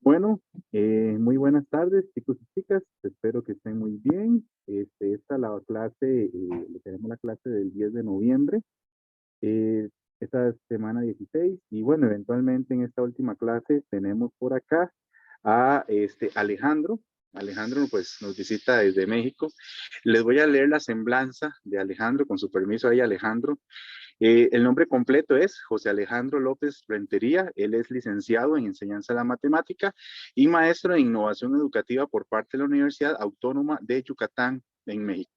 Bueno, muy buenas tardes, chicos y chicas. Espero que estén muy bien. Esta es la clase, le tenemos la clase del 10 de noviembre, eh, esta semana 16. Y bueno, eventualmente en esta última clase tenemos por acá a Alejandro. Alejandro pues nos visita desde México. Les voy a leer la semblanza de Alejandro, con su permiso ahí, Alejandro. El nombre completo es José Alejandro López Rentería. Él es licenciado en Enseñanza de la Matemática y maestro en Innovación Educativa por parte de la Universidad Autónoma de Yucatán en México.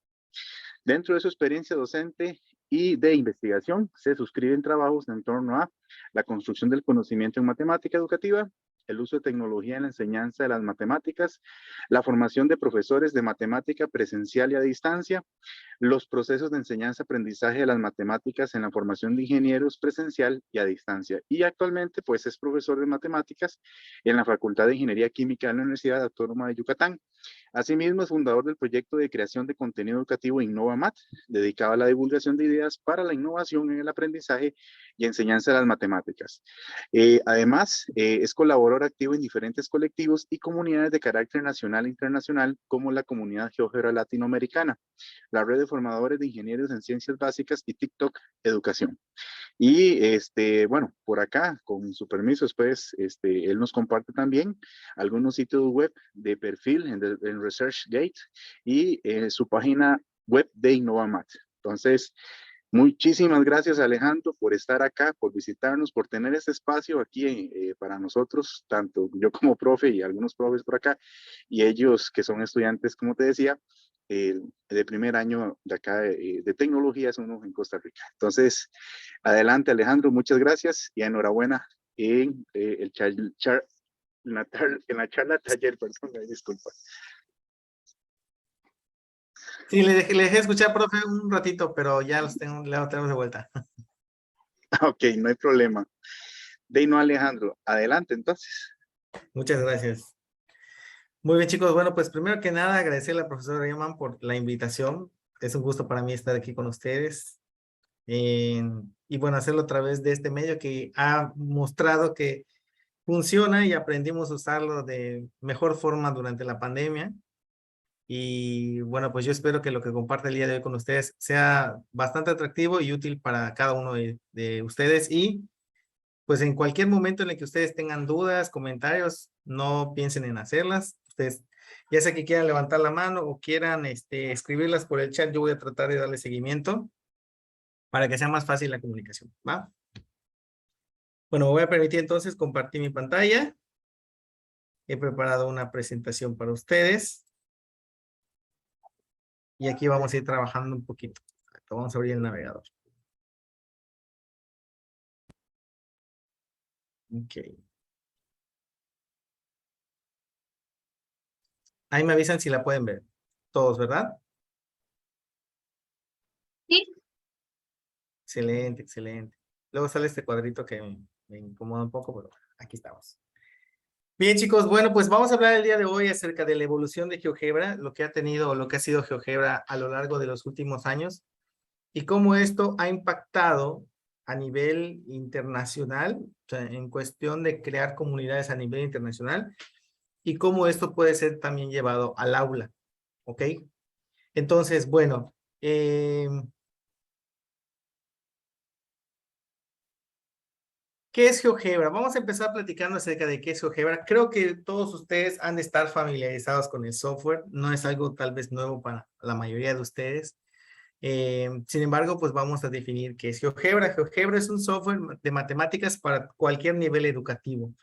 Dentro de su experiencia docente y de investigación, se suscriben trabajos en torno a la construcción del conocimiento en matemática educativa, el uso de tecnología en la enseñanza de las matemáticas, la formación de profesores de matemática presencial y a distancia, los procesos de enseñanza-aprendizaje de las matemáticas en la formación de ingenieros presencial y a distancia. Y actualmente, pues, es profesor de matemáticas en la Facultad de Ingeniería Química de la Universidad Autónoma de Yucatán. Asimismo, es fundador del proyecto de creación de contenido educativo InnovaMat, dedicado a la divulgación de ideas para la innovación en el aprendizaje y enseñanza de las matemáticas. Además, es colaborador activo en diferentes colectivos y comunidades de carácter nacional e internacional, como la Comunidad GeoGebra Latinoamericana, la Red de Formadores de Ingenieros en Ciencias Básicas y TikTok Educación. Y bueno, por acá, con su permiso, después él nos comparte también algunos sitios web de perfil en ResearchGate y su página web de InnovaMat. Entonces, muchísimas gracias, Alejandro, por estar acá, por visitarnos, por tener este espacio aquí para nosotros, tanto yo como profe y algunos profes por acá, y ellos que son estudiantes, como te decía, de primer año de acá de tecnología, somos en Costa Rica. Entonces, adelante, Alejandro, muchas gracias y enhorabuena en, en la charla taller, perdón, disculpa. Sí, le dejé escuchar, profe, un ratito, pero ya los tenemos de vuelta. Ok, no hay problema. De no, Alejandro, adelante entonces. Muchas gracias. Muy bien, chicos. Bueno, pues primero que nada, agradecer a la profesora Riemann por la invitación. Es un gusto para mí estar aquí con ustedes. Y bueno, hacerlo a través de este medio que ha mostrado que funciona y aprendimos a usarlo de mejor forma durante la pandemia. Y bueno, pues yo espero que lo que comparte el día de hoy con ustedes sea bastante atractivo y útil para cada uno de ustedes. Y pues en cualquier momento en el que ustedes tengan dudas, comentarios, no piensen en hacerlas. Ustedes, ya sea que quieran levantar la mano o quieran escribirlas por el chat, yo voy a tratar de darle seguimiento para que sea más fácil la comunicación, ¿va? Bueno, me voy a permitir entonces compartir mi pantalla. He preparado una presentación para ustedes. Y aquí vamos a ir trabajando un poquito. Vamos a abrir el navegador. Ok. Ahí me avisan si la pueden ver. Todos, ¿verdad? Sí. Excelente, excelente. Luego sale este cuadrito que me incomoda un poco, pero aquí estamos. Bien, chicos, bueno, pues vamos a hablar el día de hoy acerca de la evolución de GeoGebra, lo que ha tenido o lo que ha sido GeoGebra a lo largo de los últimos años y cómo esto ha impactado a nivel internacional, o sea, en cuestión de crear comunidades a nivel internacional y cómo esto puede ser también llevado al aula, ¿ok? Entonces, bueno, ¿qué es GeoGebra? Vamos a empezar platicando acerca de qué es GeoGebra. Creo que todos ustedes han de estar familiarizados con el software. No es algo tal vez nuevo para la mayoría de ustedes. Sin embargo, pues vamos a definir qué es GeoGebra. GeoGebra es un software de matemáticas para cualquier nivel educativo.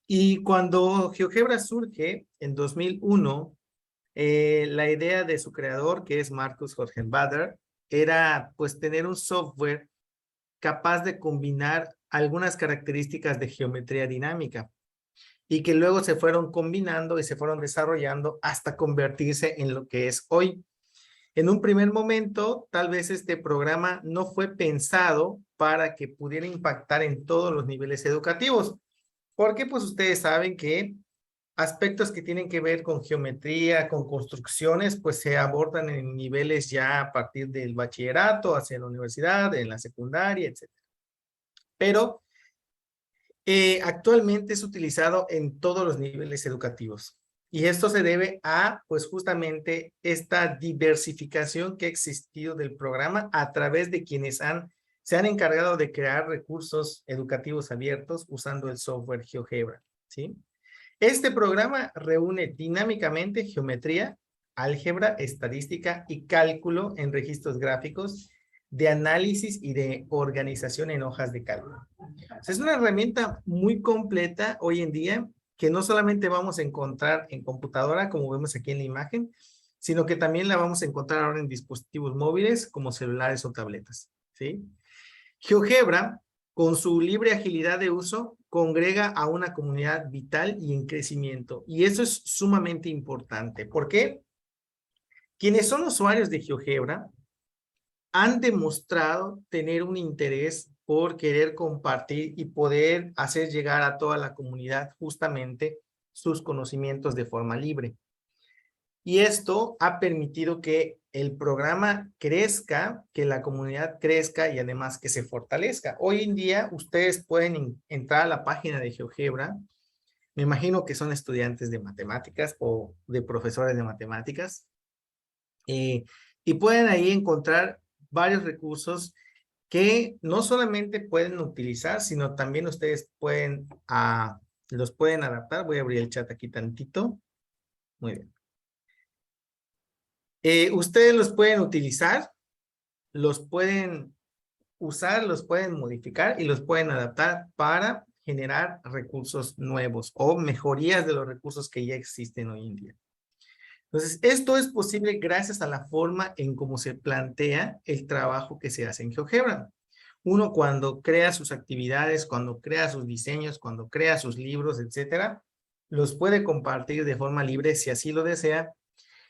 Y cuando GeoGebra surge en 2001, la idea de su creador, que es Marcus Jorgenbader, era pues tener un software capaz de combinar algunas características de geometría dinámica y que luego se fueron combinando y se fueron desarrollando hasta convertirse en lo que es hoy. En un primer momento, tal vez este programa no fue pensado para que pudiera impactar en todos los niveles educativos, porque pues ustedes saben que aspectos que tienen que ver con geometría, con construcciones, pues se abordan en niveles ya a partir del bachillerato, hacia la universidad, en la secundaria, etc. Pero Actualmente es utilizado en todos los niveles educativos. Y esto se debe a, pues justamente, esta diversificación que ha existido del programa a través de quienes se han encargado de crear recursos educativos abiertos usando el software GeoGebra, ¿sí? Este programa reúne dinámicamente geometría, álgebra, estadística y cálculo en registros gráficos de análisis y de organización en hojas de cálculo. Es una herramienta muy completa hoy en día que no solamente vamos a encontrar en computadora, como vemos aquí en la imagen, sino que también la vamos a encontrar ahora en dispositivos móviles como celulares o tabletas, ¿sí? GeoGebra, con su libre agilidad de uso, congrega a una comunidad vital y en crecimiento. Y eso es sumamente importante. ¿Por qué? Quienes son usuarios de GeoGebra han demostrado tener un interés por querer compartir y poder hacer llegar a toda la comunidad justamente sus conocimientos de forma libre. Y esto ha permitido que el programa crezca, que la comunidad crezca y además que se fortalezca. Hoy en día ustedes pueden entrar a la página de GeoGebra. Me imagino que son estudiantes de matemáticas o de profesores de matemáticas. Y pueden ahí encontrar varios recursos que no solamente pueden utilizar, sino también ustedes pueden, los pueden adaptar. Voy a abrir el chat aquí tantito. Muy bien. Ustedes los pueden utilizar, los pueden usar, los pueden modificar y los pueden adaptar para generar recursos nuevos o mejorías de los recursos que ya existen hoy en día. Entonces, esto es posible gracias a la forma en cómo se plantea el trabajo que se hace en GeoGebra. Uno cuando crea sus actividades, cuando crea sus diseños, cuando crea sus libros, etcétera, los puede compartir de forma libre si así lo desea.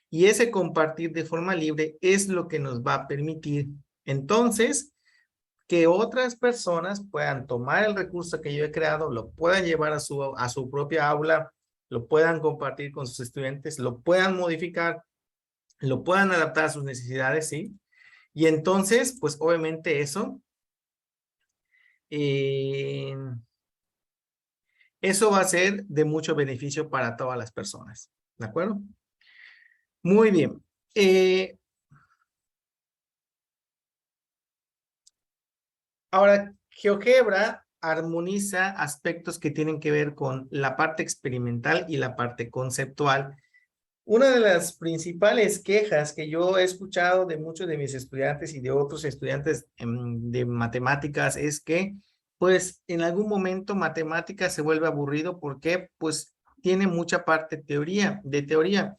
Y ese compartir de forma libre es lo que nos va a permitir, entonces, que otras personas puedan tomar el recurso que yo he creado, lo puedan llevar a su propia aula, lo puedan compartir con sus estudiantes, lo puedan modificar, lo puedan adaptar a sus necesidades, ¿sí? Y entonces, pues obviamente eso va a ser de mucho beneficio para todas las personas, ¿de acuerdo? Muy bien. Ahora, GeoGebra armoniza aspectos que tienen que ver con la parte experimental y la parte conceptual. Una de las principales quejas que yo he escuchado de muchos de mis estudiantes y de otros estudiantes de matemáticas es que, pues, en algún momento matemáticas se vuelve aburrido porque, pues, tiene mucha parte de teoría.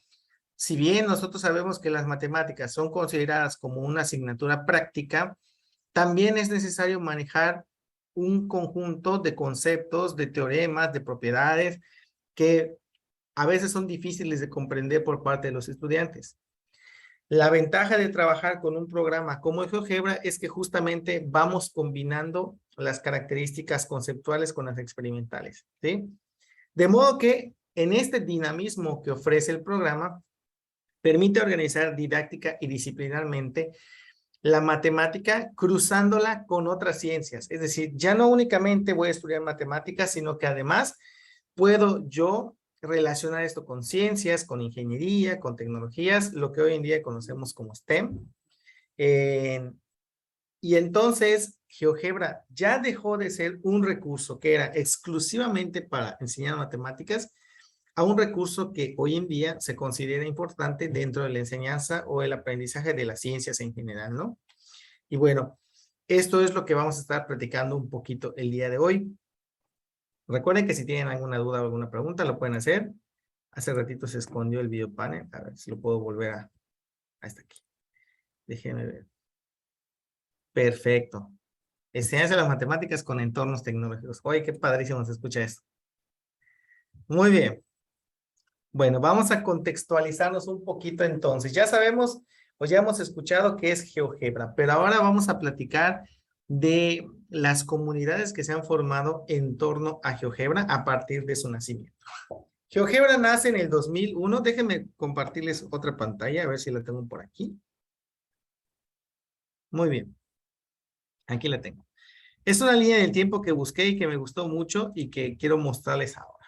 Si bien nosotros sabemos que las matemáticas son consideradas como una asignatura práctica, también es necesario manejar un conjunto de conceptos, de teoremas, de propiedades que a veces son difíciles de comprender por parte de los estudiantes. La ventaja de trabajar con un programa como GeoGebra es que justamente vamos combinando las características conceptuales con las experimentales, ¿sí? De modo que en este dinamismo que ofrece el programa, permite organizar didáctica y disciplinarmente la matemática cruzándola con otras ciencias. Es decir, ya no únicamente voy a estudiar matemáticas, sino que además puedo yo relacionar esto con ciencias, con ingeniería, con tecnologías, lo que hoy en día conocemos como STEM. Y entonces, GeoGebra ya dejó de ser un recurso que era exclusivamente para enseñar matemáticas a un recurso que hoy en día se considera importante dentro de la enseñanza o el aprendizaje de las ciencias en general, ¿no? Y bueno, esto es lo que vamos a estar platicando un poquito el día de hoy. Recuerden que si tienen alguna duda o alguna pregunta, lo pueden hacer. Hace ratito se escondió el video panel. A ver si lo puedo volver a hasta aquí. Déjenme ver. Perfecto. Enseñanza de las matemáticas con entornos tecnológicos. Oye, qué padrísimo se escucha esto. Muy bien. Bueno, vamos a contextualizarnos un poquito entonces. Ya sabemos o ya hemos escuchado qué es GeoGebra, pero ahora vamos a platicar de las comunidades que se han formado en torno a GeoGebra a partir de su nacimiento. GeoGebra nace en el 2001. Déjenme compartirles otra pantalla, a ver si la tengo por aquí. Muy bien. Aquí la tengo. Es una línea del tiempo que busqué y que me gustó mucho y que quiero mostrarles ahora.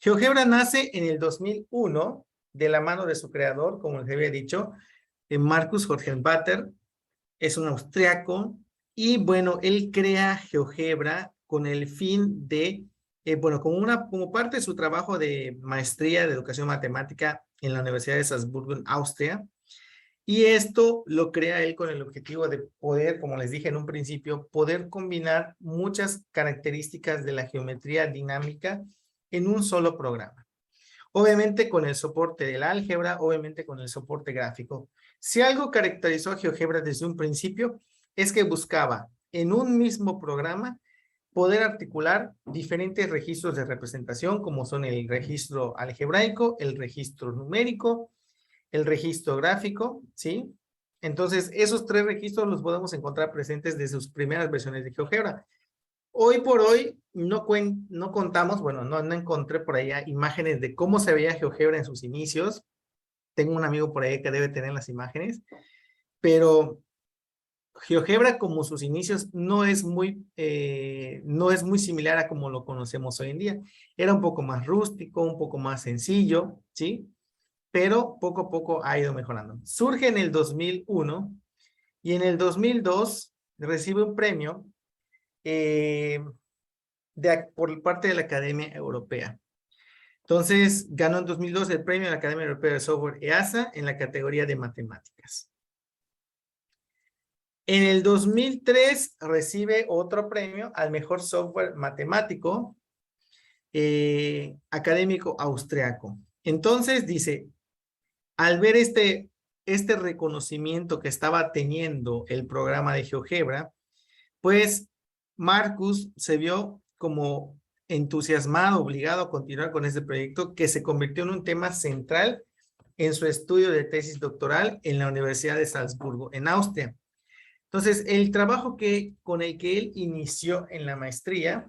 GeoGebra nace en el 2001 de la mano de su creador, como les había dicho, Marcus Horgenbacher. Es un austriaco y bueno, él crea GeoGebra con el fin de, bueno, como parte de su trabajo de maestría de educación matemática en la Universidad de Salzburgo, en Austria. Y esto lo crea él con el objetivo de poder, como les dije en un principio, poder combinar muchas características de la geometría dinámica en un solo programa. Obviamente con el soporte del álgebra, obviamente con el soporte gráfico. Si algo caracterizó a GeoGebra desde un principio, es que buscaba en un mismo programa poder articular diferentes registros de representación, como son el registro algebraico, el registro numérico, el registro gráfico, ¿sí? Entonces, esos tres registros los podemos encontrar presentes desde sus primeras versiones de GeoGebra. Hoy por hoy no contamos, bueno, no encontré por allá imágenes de cómo se veía GeoGebra en sus inicios. Tengo un amigo por ahí que debe tener las imágenes, pero GeoGebra como sus inicios no es muy similar a como lo conocemos hoy en día. Era un poco más rústico, un poco más sencillo, ¿sí? Pero poco a poco ha ido mejorando. Surge en el 2001 y en el 2002 recibe un premio por parte de la Academia Europea. Entonces, ganó en 2002 el premio de la Academia Europea de Software EASA en la categoría de matemáticas. En el 2003 recibe otro premio al mejor software matemático académico austriaco. Entonces dice, al ver este reconocimiento que estaba teniendo el programa de GeoGebra, pues Marcus se vio como entusiasmado, obligado a continuar con este proyecto que se convirtió en un tema central en su estudio de tesis doctoral en la Universidad de Salzburgo, en Austria. Entonces, el trabajo con el que él inició en la maestría,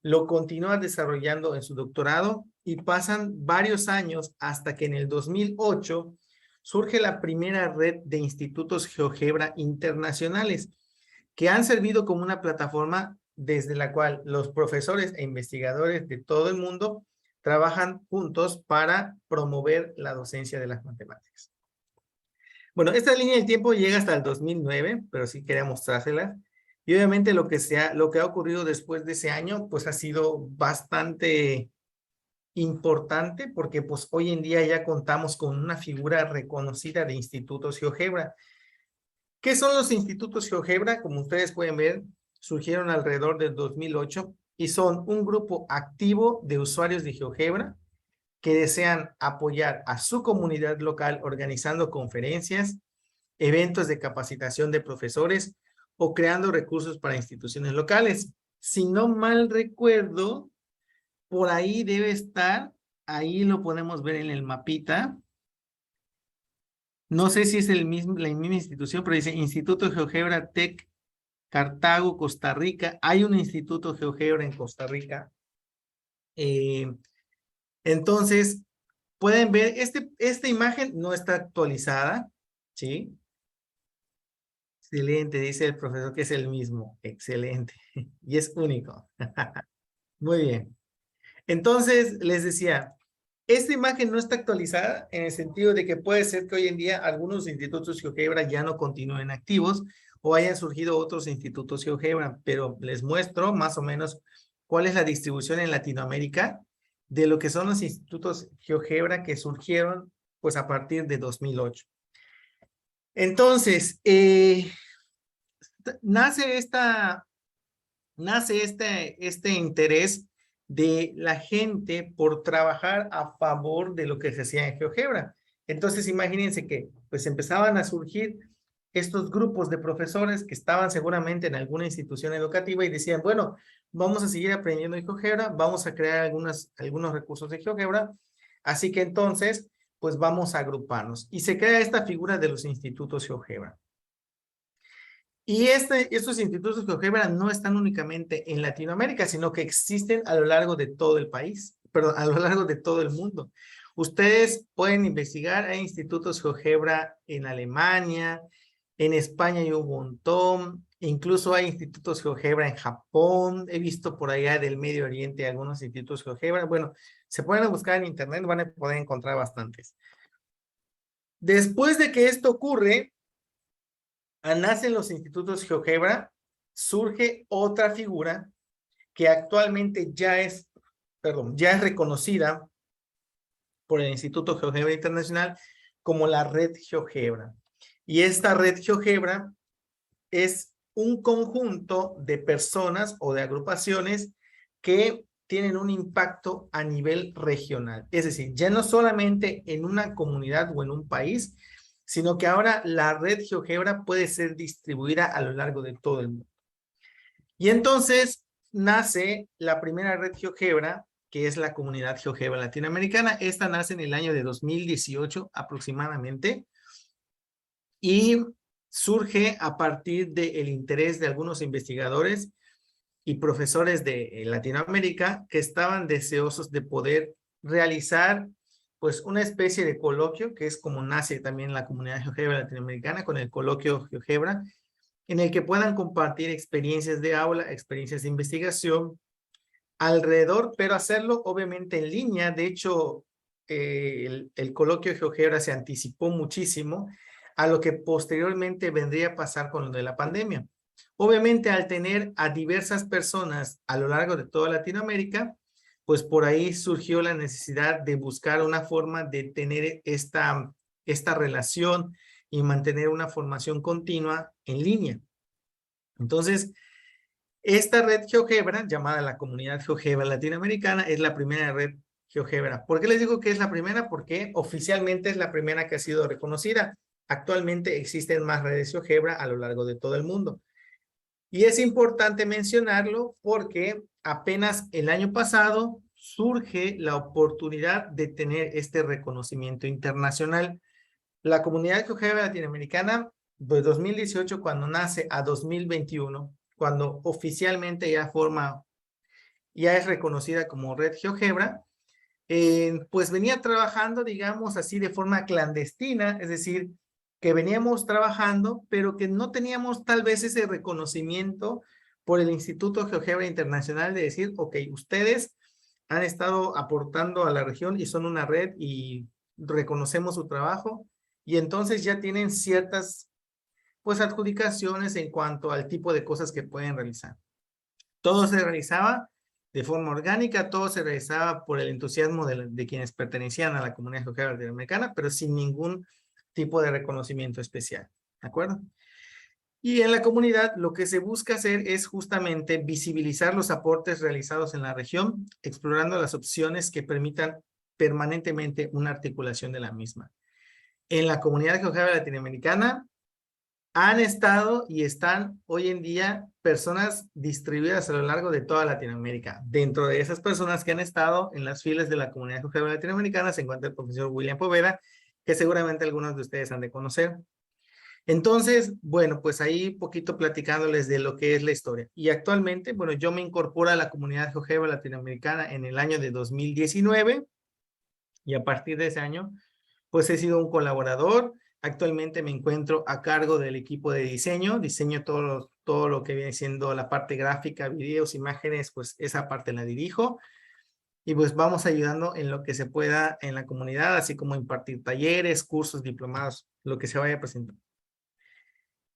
lo continúa desarrollando en su doctorado y pasan varios años hasta que en el 2008 surge la primera red de institutos GeoGebra internacionales que han servido como una plataforma desde la cual los profesores e investigadores de todo el mundo trabajan juntos para promover la docencia de las matemáticas. Bueno, esta línea del tiempo llega hasta el 2009, pero sí quería mostrárselas. Y obviamente lo que ha ocurrido después de ese año, pues ha sido bastante importante porque pues hoy en día ya contamos con una figura reconocida de institutos GeoGebra. ¿Qué son los institutos GeoGebra? Como ustedes pueden ver, surgieron alrededor del 2008 y son un grupo activo de usuarios de GeoGebra que desean apoyar a su comunidad local organizando conferencias, eventos de capacitación de profesores o creando recursos para instituciones locales. Si no mal recuerdo, por ahí debe estar, ahí lo podemos ver en el mapita. No sé si es la misma institución, pero dice Instituto GeoGebra Tec Cartago, Costa Rica. Hay un Instituto GeoGebra en Costa Rica. Entonces, pueden ver, esta imagen no está actualizada, ¿sí? Excelente, dice el profesor que es el mismo. Excelente. Y es único. Muy bien. Entonces, les decía, esta imagen no está actualizada en el sentido de que puede ser que hoy en día algunos institutos GeoGebra ya no continúen activos o hayan surgido otros institutos GeoGebra, pero les muestro más o menos cuál es la distribución en Latinoamérica de lo que son los institutos GeoGebra que surgieron pues a partir de 2008. Entonces, nace este interés de la gente por trabajar a favor de lo que se hacía en GeoGebra. Entonces, imagínense que pues empezaban a surgir estos grupos de profesores que estaban seguramente en alguna institución educativa y decían, bueno, vamos a seguir aprendiendo en GeoGebra, vamos a crear algunos recursos de GeoGebra, así que entonces, pues vamos a agruparnos. Y se crea esta figura de los institutos GeoGebra. Y estos institutos de GeoGebra no están únicamente en Latinoamérica, sino que existen a lo largo de todo el país, perdón, a lo largo de todo el mundo. Ustedes pueden investigar, hay institutos GeoGebra en Alemania, en España hay un montón, Incluso hay institutos GeoGebra en Japón. He visto por allá del Medio Oriente algunos institutos GeoGebra. Bueno, se pueden buscar en internet, van a poder encontrar bastantes. Después de que esto ocurre, nacen los institutos GeoGebra, surge otra figura que actualmente ya es reconocida por el Instituto GeoGebra Internacional como la Red GeoGebra. Y esta Red GeoGebra es un conjunto de personas o de agrupaciones que tienen un impacto a nivel regional. Es decir, ya no solamente en una comunidad o en un país, sino que ahora la red GeoGebra puede ser distribuida a lo largo de todo el mundo. Y entonces nace la primera red GeoGebra, que es la Comunidad GeoGebra Latinoamericana. Esta nace en el año de 2018 aproximadamente y surge a partir del interés de algunos investigadores y profesores de Latinoamérica que estaban deseosos de poder realizar pues una especie de coloquio, que es como nace también la Comunidad GeoGebra Latinoamericana con el coloquio GeoGebra, en el que puedan compartir experiencias de aula, experiencias de investigación alrededor, pero hacerlo obviamente en línea. De hecho, el coloquio GeoGebra se anticipó muchísimo a lo que posteriormente vendría a pasar con lo de la pandemia. Obviamente, al tener a diversas personas a lo largo de toda Latinoamérica, pues por ahí surgió la necesidad de buscar una forma de tener esta relación y mantener una formación continua en línea. Entonces, esta red GeoGebra, llamada la Comunidad GeoGebra Latinoamericana, es la primera red GeoGebra. ¿Por qué les digo que es la primera? Porque oficialmente es la primera que ha sido reconocida. Actualmente existen más redes GeoGebra a lo largo de todo el mundo. Y es importante mencionarlo porque apenas el año pasado surge la oportunidad de tener este reconocimiento internacional. La Comunidad GeoGebra Latinoamericana, de 2018, cuando nace, a 2021, cuando oficialmente ya es reconocida como Red GeoGebra, pues venía trabajando, digamos así, de forma clandestina, es decir, que veníamos trabajando, pero que no teníamos tal vez ese reconocimiento por el Instituto GeoGebra Internacional de decir, ok, ustedes han estado aportando a la región y son una red y reconocemos su trabajo, y entonces ya tienen ciertas pues adjudicaciones en cuanto al tipo de cosas que pueden realizar. Todo se realizaba de forma orgánica, todo se realizaba por el entusiasmo de quienes pertenecían a la comunidad GeoGebra latinoamericana, pero sin ningún tipo de reconocimiento especial, ¿de acuerdo? Y en la comunidad lo que se busca hacer es justamente visibilizar los aportes realizados en la región, explorando las opciones que permitan permanentemente una articulación de la misma. En la comunidad GeoGebra latinoamericana han estado y están hoy en día personas distribuidas a lo largo de toda Latinoamérica. Dentro de esas personas que han estado en las filas de la comunidad GeoGebra latinoamericana se encuentra el profesor William Poveda, que seguramente algunos de ustedes han de conocer. Entonces, bueno, pues ahí poquito platicándoles de lo que es la historia. Y actualmente, bueno, yo me incorporo a la comunidad GeoGebra latinoamericana en el año de 2019 y a partir de ese año, pues he sido un colaborador. Actualmente me encuentro a cargo del equipo de diseño todo lo que viene siendo la parte gráfica, videos, imágenes, pues esa parte la dirijo. Y pues vamos ayudando en lo que se pueda en la comunidad, así como impartir talleres, cursos, diplomados, lo que se vaya presentando.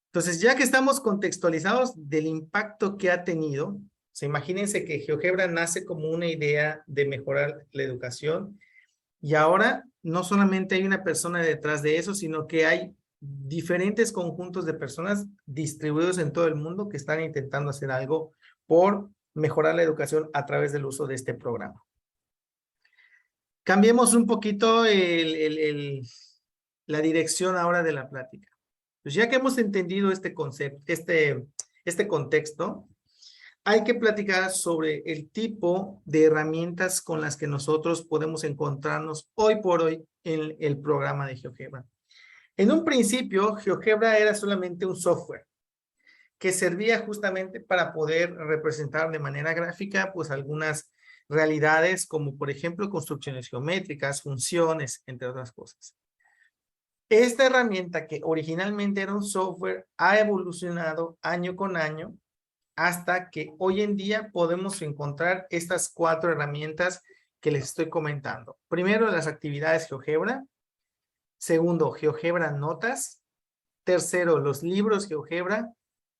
Entonces, ya que estamos contextualizados del impacto que ha tenido, imagínense que GeoGebra nace como una idea de mejorar la educación. Y ahora no solamente hay una persona detrás de eso, sino que hay diferentes conjuntos de personas distribuidos en todo el mundo que están intentando hacer algo por mejorar la educación a través del uso de este programa. Cambiemos un poquito la dirección ahora de la plática. Pues ya que hemos entendido este concepto, este contexto, hay que platicar sobre el tipo de herramientas con las que nosotros podemos encontrarnos hoy por hoy en el programa de GeoGebra. En un principio, GeoGebra era solamente un software que servía justamente para poder representar de manera gráfica pues algunas realidades como por ejemplo construcciones geométricas, funciones, entre otras cosas. Esta herramienta que originalmente era un software ha evolucionado año con año hasta que hoy en día podemos encontrar estas 4 herramientas que les estoy comentando. Primero, las actividades GeoGebra. Segundo, GeoGebra Notas. Tercero, los libros GeoGebra.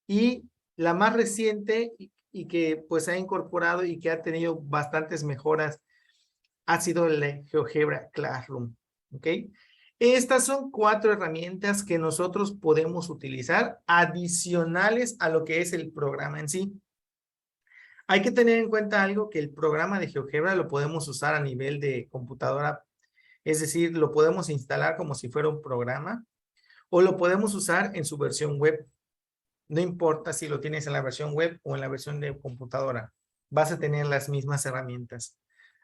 Y la más reciente y que pues ha incorporado y que ha tenido bastantes mejoras ha sido el GeoGebra Classroom. ¿Ok? Estas son 4 herramientas que nosotros podemos utilizar adicionales a lo que es el programa en sí. Hay que tener en cuenta algo, que el programa de GeoGebra lo podemos usar a nivel de computadora, es decir, lo podemos instalar como si fuera un programa o lo podemos usar en su versión web. No importa si lo tienes en la versión web o en la versión de computadora, vas a tener las mismas herramientas.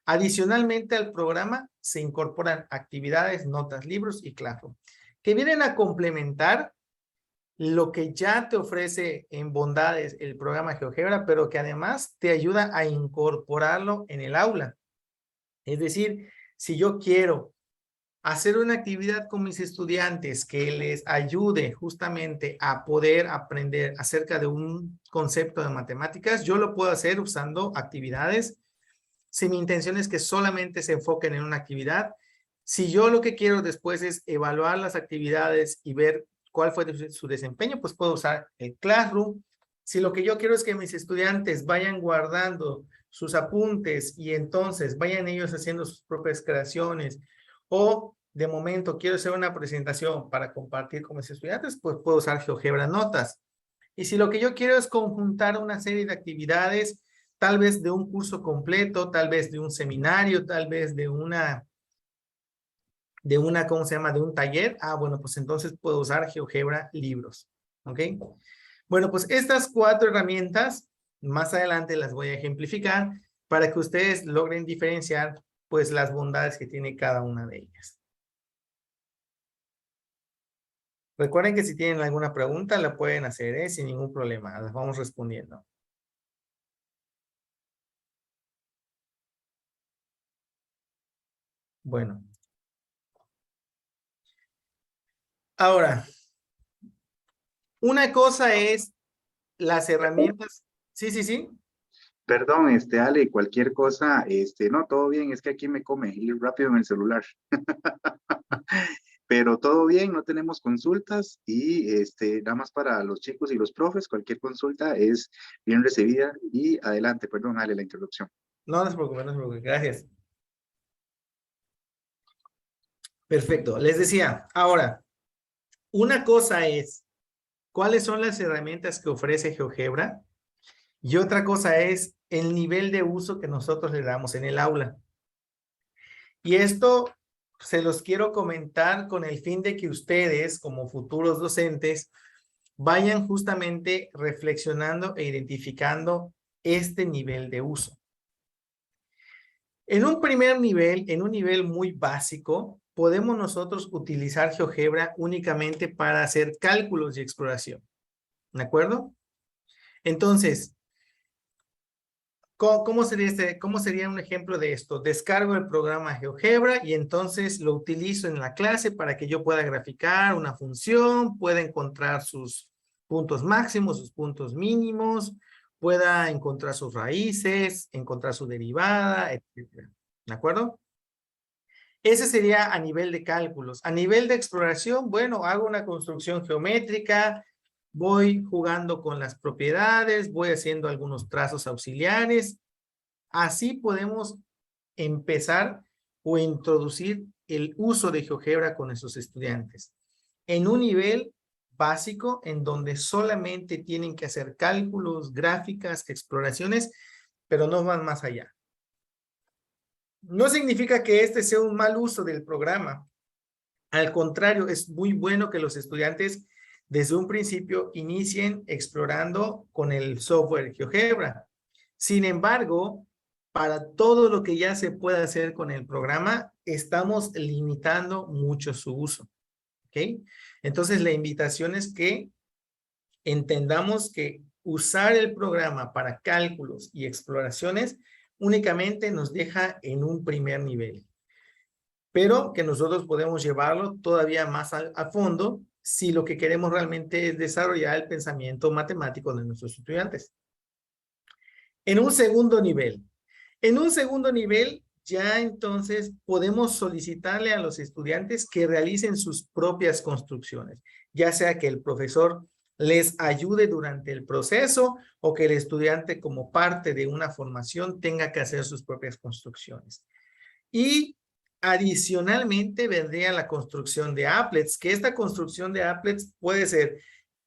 Adicionalmente al programa se incorporan actividades, notas, libros y Classroom, que vienen a complementar lo que ya te ofrece en bondades el programa GeoGebra, pero que además te ayuda a incorporarlo en el aula. Es decir, si yo quiero hacer una actividad con mis estudiantes que les ayude justamente a poder aprender acerca de un concepto de matemáticas, yo lo puedo hacer usando actividades. Si mi intención es que solamente se enfoquen en una actividad, si yo lo que quiero después es evaluar las actividades y ver cuál fue su desempeño, pues puedo usar el Classroom. Si lo que yo quiero es que mis estudiantes vayan guardando sus apuntes y entonces vayan ellos haciendo sus propias creaciones, o de momento quiero hacer una presentación para compartir con mis estudiantes, pues puedo usar GeoGebra Notas. Y si lo que yo quiero es conjuntar una serie de actividades, tal vez de un curso completo, tal vez de un seminario, tal vez de ¿cómo se llama? De un taller. Bueno, pues entonces puedo usar GeoGebra Libros. ¿Ok? Bueno, pues estas 4 herramientas, más adelante las voy a ejemplificar para que ustedes logren diferenciar, pues, las bondades que tiene cada una de ellas. Recuerden que si tienen alguna pregunta, la pueden hacer, sin ningún problema. Las vamos respondiendo. Bueno. Ahora, una cosa es las herramientas. Sí, sí, sí. Perdón, Ale, cualquier cosa, no, todo bien, es que aquí me come ir rápido en el celular. Pero todo bien, no tenemos consultas y nada más para los chicos y los profes, cualquier consulta es bien recibida y adelante, perdón, Ale, la interrupción. No, no se preocupe, no se preocupe. Gracias. Perfecto. Les decía, ahora, una cosa es cuáles son las herramientas que ofrece GeoGebra y otra cosa es el nivel de uso que nosotros le damos en el aula. Y esto se los quiero comentar con el fin de que ustedes, como futuros docentes, vayan justamente reflexionando e identificando este nivel de uso. En un primer nivel, en un nivel muy básico, podemos nosotros utilizar GeoGebra únicamente para hacer cálculos y exploración. ¿De acuerdo? Entonces, ¿cómo sería un ejemplo de esto? Descargo el programa GeoGebra y entonces lo utilizo en la clase para que yo pueda graficar una función, pueda encontrar sus puntos máximos, sus puntos mínimos, pueda encontrar sus raíces, encontrar su derivada, etc. ¿De acuerdo? Ese sería a nivel de cálculos. A nivel de exploración, bueno, hago una construcción geométrica, voy jugando con las propiedades, voy haciendo algunos trazos auxiliares. Así podemos empezar o introducir el uso de GeoGebra con nuestros estudiantes. En un nivel básico en donde solamente tienen que hacer cálculos, gráficas, exploraciones, pero no van más allá. No significa que este sea un mal uso del programa. Al contrario, es muy bueno que los estudiantes desde un principio inicien explorando con el software GeoGebra. Sin embargo, para todo lo que ya se puede hacer con el programa, estamos limitando mucho su uso. ¿Ok? Entonces, la invitación es que entendamos que usar el programa para cálculos y exploraciones únicamente nos deja en un primer nivel. pero que nosotros podemos llevarlo todavía más a fondo si lo que queremos realmente es desarrollar el pensamiento matemático de nuestros estudiantes. En un segundo nivel, ya entonces podemos solicitarle a los estudiantes que realicen sus propias construcciones, ya sea que el profesor les ayude durante el proceso o que el estudiante como parte de una formación tenga que hacer sus propias construcciones. Y adicionalmente vendría la construcción de applets, que esta construcción de applets puede ser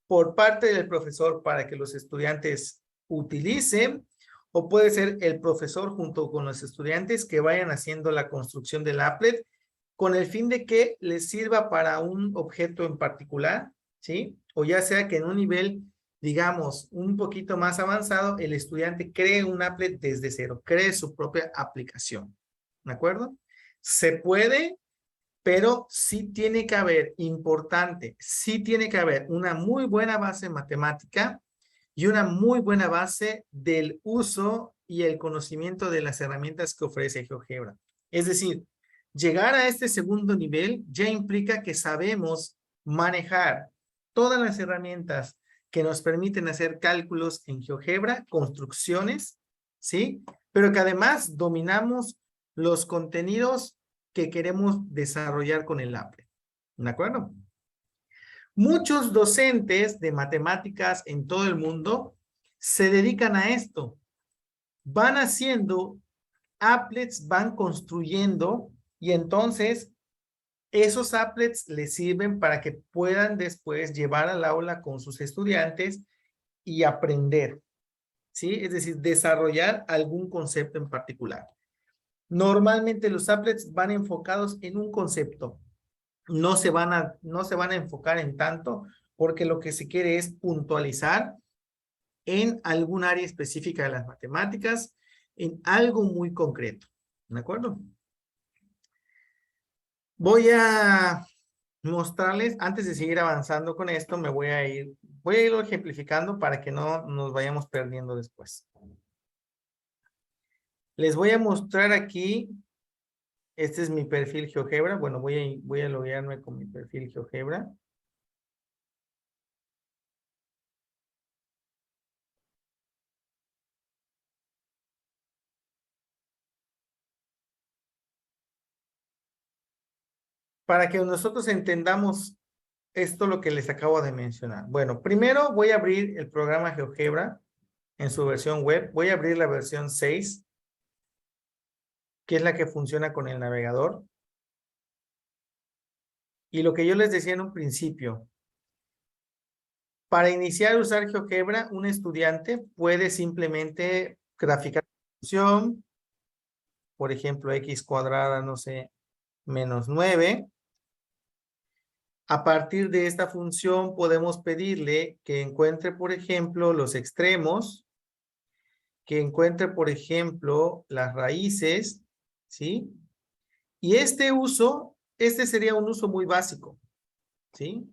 por parte del profesor para que los estudiantes utilicen, o puede ser el profesor junto con los estudiantes que vayan haciendo la construcción del applet con el fin de que les sirva para un objeto en particular, ¿sí? O ya sea que en un nivel, digamos, un poquito más avanzado, el estudiante cree un applet desde cero, cree su propia aplicación, ¿de acuerdo? Se puede, pero sí tiene que haber, importante, sí tiene que haber una muy buena base matemática y una muy buena base del uso y el conocimiento de las herramientas que ofrece GeoGebra. Es decir, llegar a este segundo nivel ya implica que sabemos manejar todas las herramientas que nos permiten hacer cálculos en GeoGebra, construcciones, ¿sí? Pero que además dominamos los contenidos que queremos desarrollar con el applet. ¿De acuerdo? Muchos docentes de matemáticas en todo el mundo se dedican a esto. Van haciendo applets, van construyendo y entonces esos applets les sirven para que puedan después llevar al aula con sus estudiantes y aprender, ¿sí? Es decir, desarrollar algún concepto en particular. Normalmente los applets van enfocados en un concepto. No se van a enfocar en tanto porque lo que se quiere es puntualizar en algún área específica de las matemáticas, en algo muy concreto. ¿De acuerdo? Voy a mostrarles, antes de seguir avanzando con esto, voy a irlo ejemplificando para que no nos vayamos perdiendo después. Les voy a mostrar aquí, este es mi perfil GeoGebra. Bueno, voy a loguearme con mi perfil GeoGebra. Para que nosotros entendamos esto lo que les acabo de mencionar. Bueno, primero voy a abrir el programa GeoGebra en su versión web. Voy a abrir la versión 6, que es la que funciona con el navegador. Y lo que yo les decía en un principio, para iniciar a usar GeoGebra, un estudiante puede simplemente graficar la función, por ejemplo, x cuadrada, no sé, menos 9. A partir de esta función podemos pedirle que encuentre, por ejemplo, los extremos, que encuentre, por ejemplo, las raíces, ¿sí? Y este sería un uso muy básico, ¿sí?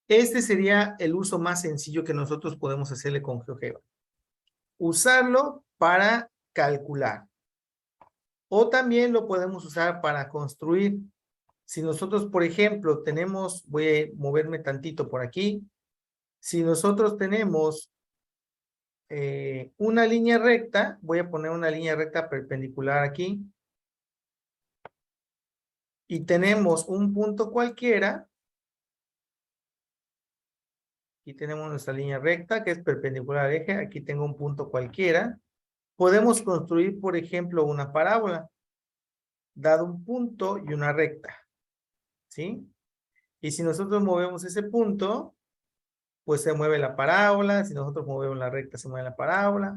Este sería el uso más sencillo que nosotros podemos hacerle con GeoGebra. Usarlo para calcular. O también lo podemos usar para construir. Si nosotros, por ejemplo, voy a moverme tantito por aquí. Si nosotros tenemos una línea recta, voy a poner una línea recta perpendicular aquí. Y tenemos un punto cualquiera. Aquí tenemos nuestra línea recta que es perpendicular al eje. Aquí tengo un punto cualquiera. Podemos construir, por ejemplo, una parábola, dado un punto y una recta, ¿sí? Y si nosotros movemos ese punto, pues se mueve la parábola. Si nosotros movemos la recta, se mueve la parábola.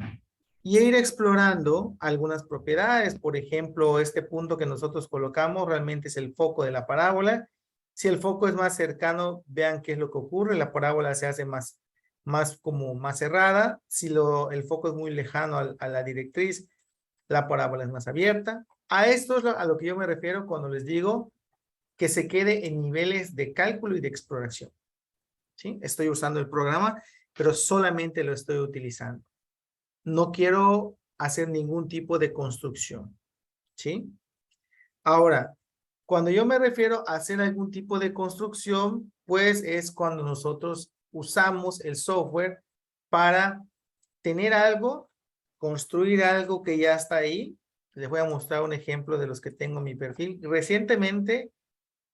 Y ir explorando algunas propiedades. Por ejemplo, este punto que nosotros colocamos realmente es el foco de la parábola. Si el foco es más cercano, vean qué es lo que ocurre. La parábola se hace más cerrada. Si el foco es muy lejano a la directriz, la parábola es más abierta. A esto es a lo que yo me refiero cuando les digo que se quede en niveles de cálculo y de exploración, ¿sí? Estoy usando el programa, pero solamente lo estoy utilizando. No quiero hacer ningún tipo de construcción, ¿sí? Ahora, cuando yo me refiero a hacer algún tipo de construcción, pues es cuando nosotros usamos el software para tener algo, construir algo que ya está ahí. Les voy a mostrar un ejemplo de los que tengo en mi perfil. Recientemente,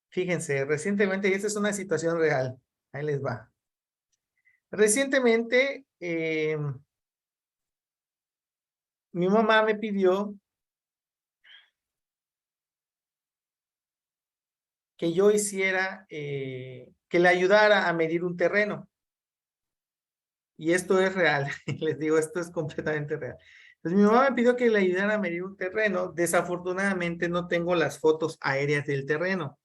fíjense, recientemente, y esta es una situación real. Ahí les va. Recientemente, mi mamá me pidió que yo hiciera, que le ayudara a medir un terreno. Y esto es real, les digo, esto es completamente real. Entonces mi mamá me pidió que le ayudara a medir un terreno. Desafortunadamente no tengo las fotos aéreas del terreno.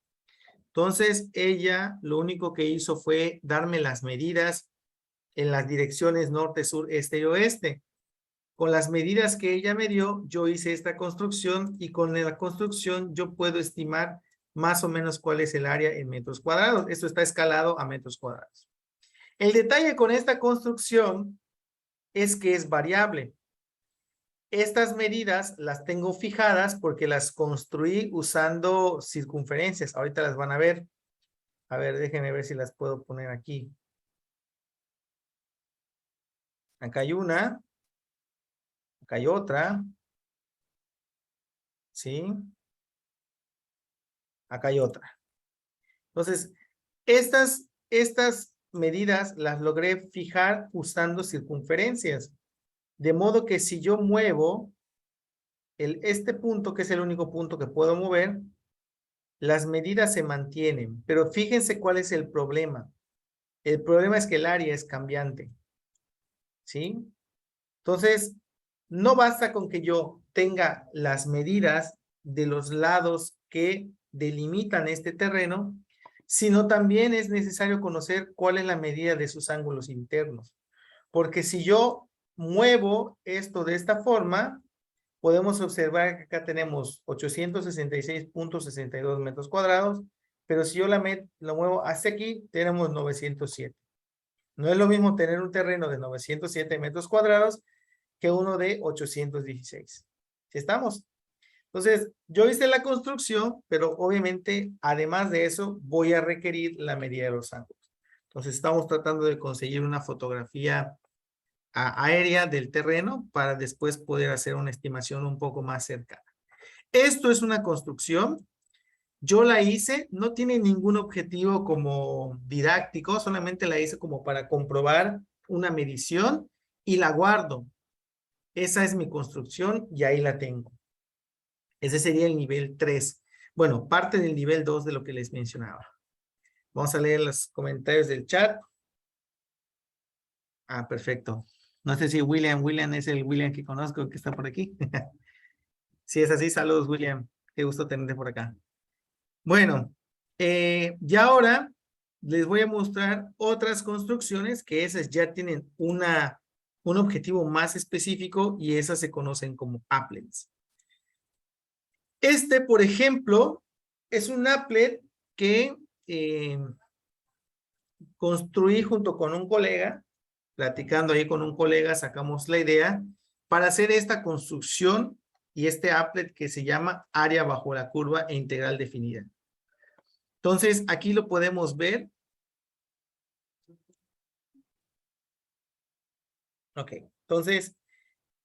Entonces ella lo único que hizo fue darme las medidas en las direcciones norte, sur, este y oeste. Con las medidas que ella me dio, yo hice esta construcción y con la construcción yo puedo estimar más o menos cuál es el área en metros cuadrados. Esto está escalado a metros cuadrados. El detalle con esta construcción es que es variable. Estas medidas las tengo fijadas porque las construí usando circunferencias. Ahorita las van a ver. A ver, déjenme ver si las puedo poner aquí. Acá hay una. Acá hay otra. ¿Sí? Acá hay otra. Entonces, estas medidas las logré fijar usando circunferencias. De modo que si yo muevo este punto, que es el único punto que puedo mover, las medidas se mantienen. Pero fíjense cuál es el problema. El problema es que el área es cambiante. ¿Sí? Entonces, no basta con que yo tenga las medidas de los lados que delimitan este terreno, sino también es necesario conocer cuál es la medida de sus ángulos internos. Porque si yo muevo esto de esta forma, podemos observar que acá tenemos 866.62 metros cuadrados, pero si yo lo muevo hacia aquí, tenemos 907. No es lo mismo tener un terreno de 907 metros cuadrados que uno de 816. ¿Sí estamos? Entonces, yo hice la construcción, pero obviamente, además de eso, voy a requerir la medida de los ángulos. Entonces, estamos tratando de conseguir una fotografía aérea del terreno para después poder hacer una estimación un poco más cercana. Esto es una construcción. Yo la hice, no tiene ningún objetivo como didáctico, solamente la hice como para comprobar una medición y la guardo. Esa es mi construcción y ahí la tengo. Ese sería el nivel 3. Bueno, parte del nivel 2 de lo que les mencionaba. Vamos a leer los comentarios del chat. Ah, perfecto. No sé si William es el William que conozco que está por aquí. Si es así, saludos William. Qué gusto tenerte por acá. Bueno, y ahora les voy a mostrar otras construcciones que esas ya tienen un objetivo más específico y esas se conocen como applets. Este, por ejemplo, es un applet que construí junto con un colega, platicando ahí con un colega, sacamos la idea para hacer esta construcción y este applet que se llama área bajo la curva e integral definida. Entonces, aquí lo podemos ver. Ok, entonces,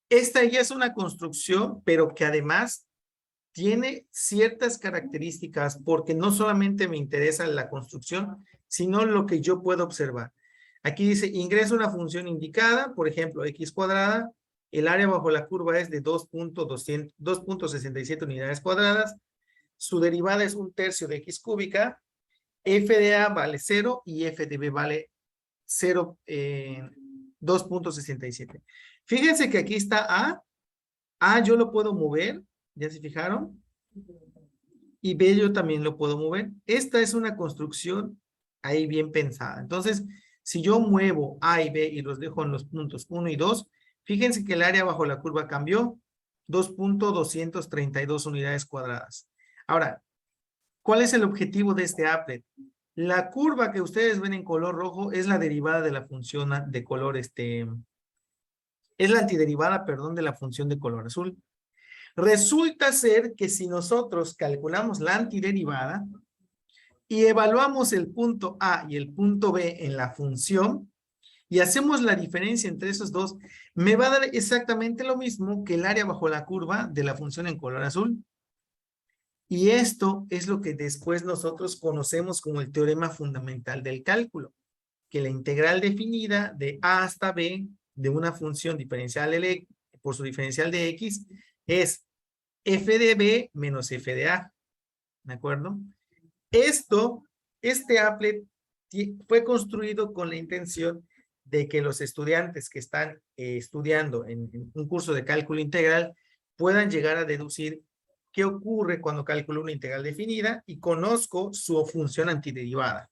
esta ya es una construcción, pero que además tiene ciertas características porque no solamente me interesa la construcción, sino lo que yo puedo observar. Aquí dice, ingresa una función indicada, por ejemplo, x cuadrada, el área bajo la curva es de 2.67 unidades cuadradas, su derivada es 1/3 de x cúbica, f de a vale 0 y f de b vale 0, 2.67. Fíjense que aquí está A yo lo puedo mover, ¿ya se fijaron? Y B yo también lo puedo mover. Esta es una construcción ahí bien pensada. Entonces, si yo muevo A y B y los dejo en los puntos 1 y 2, fíjense que el área bajo la curva cambió 2.232 unidades cuadradas. Ahora, ¿cuál es el objetivo de este applet? La curva que ustedes ven en color rojo es la derivada de la función de color, es la antiderivada, perdón, de la función de color azul. Resulta ser que si nosotros calculamos la antiderivada y evaluamos el punto A y el punto B en la función y hacemos la diferencia entre esos dos, me va a dar exactamente lo mismo que el área bajo la curva de la función en color azul. Y esto es lo que después nosotros conocemos como el teorema fundamental del cálculo, que la integral definida de A hasta B de una función diferencial L por su diferencial de X es f de B menos f de A. ¿De acuerdo? Este applet fue construido con la intención de que los estudiantes que están estudiando en un curso de cálculo integral puedan llegar a deducir qué ocurre cuando calculo una integral definida y conozco su función antiderivada.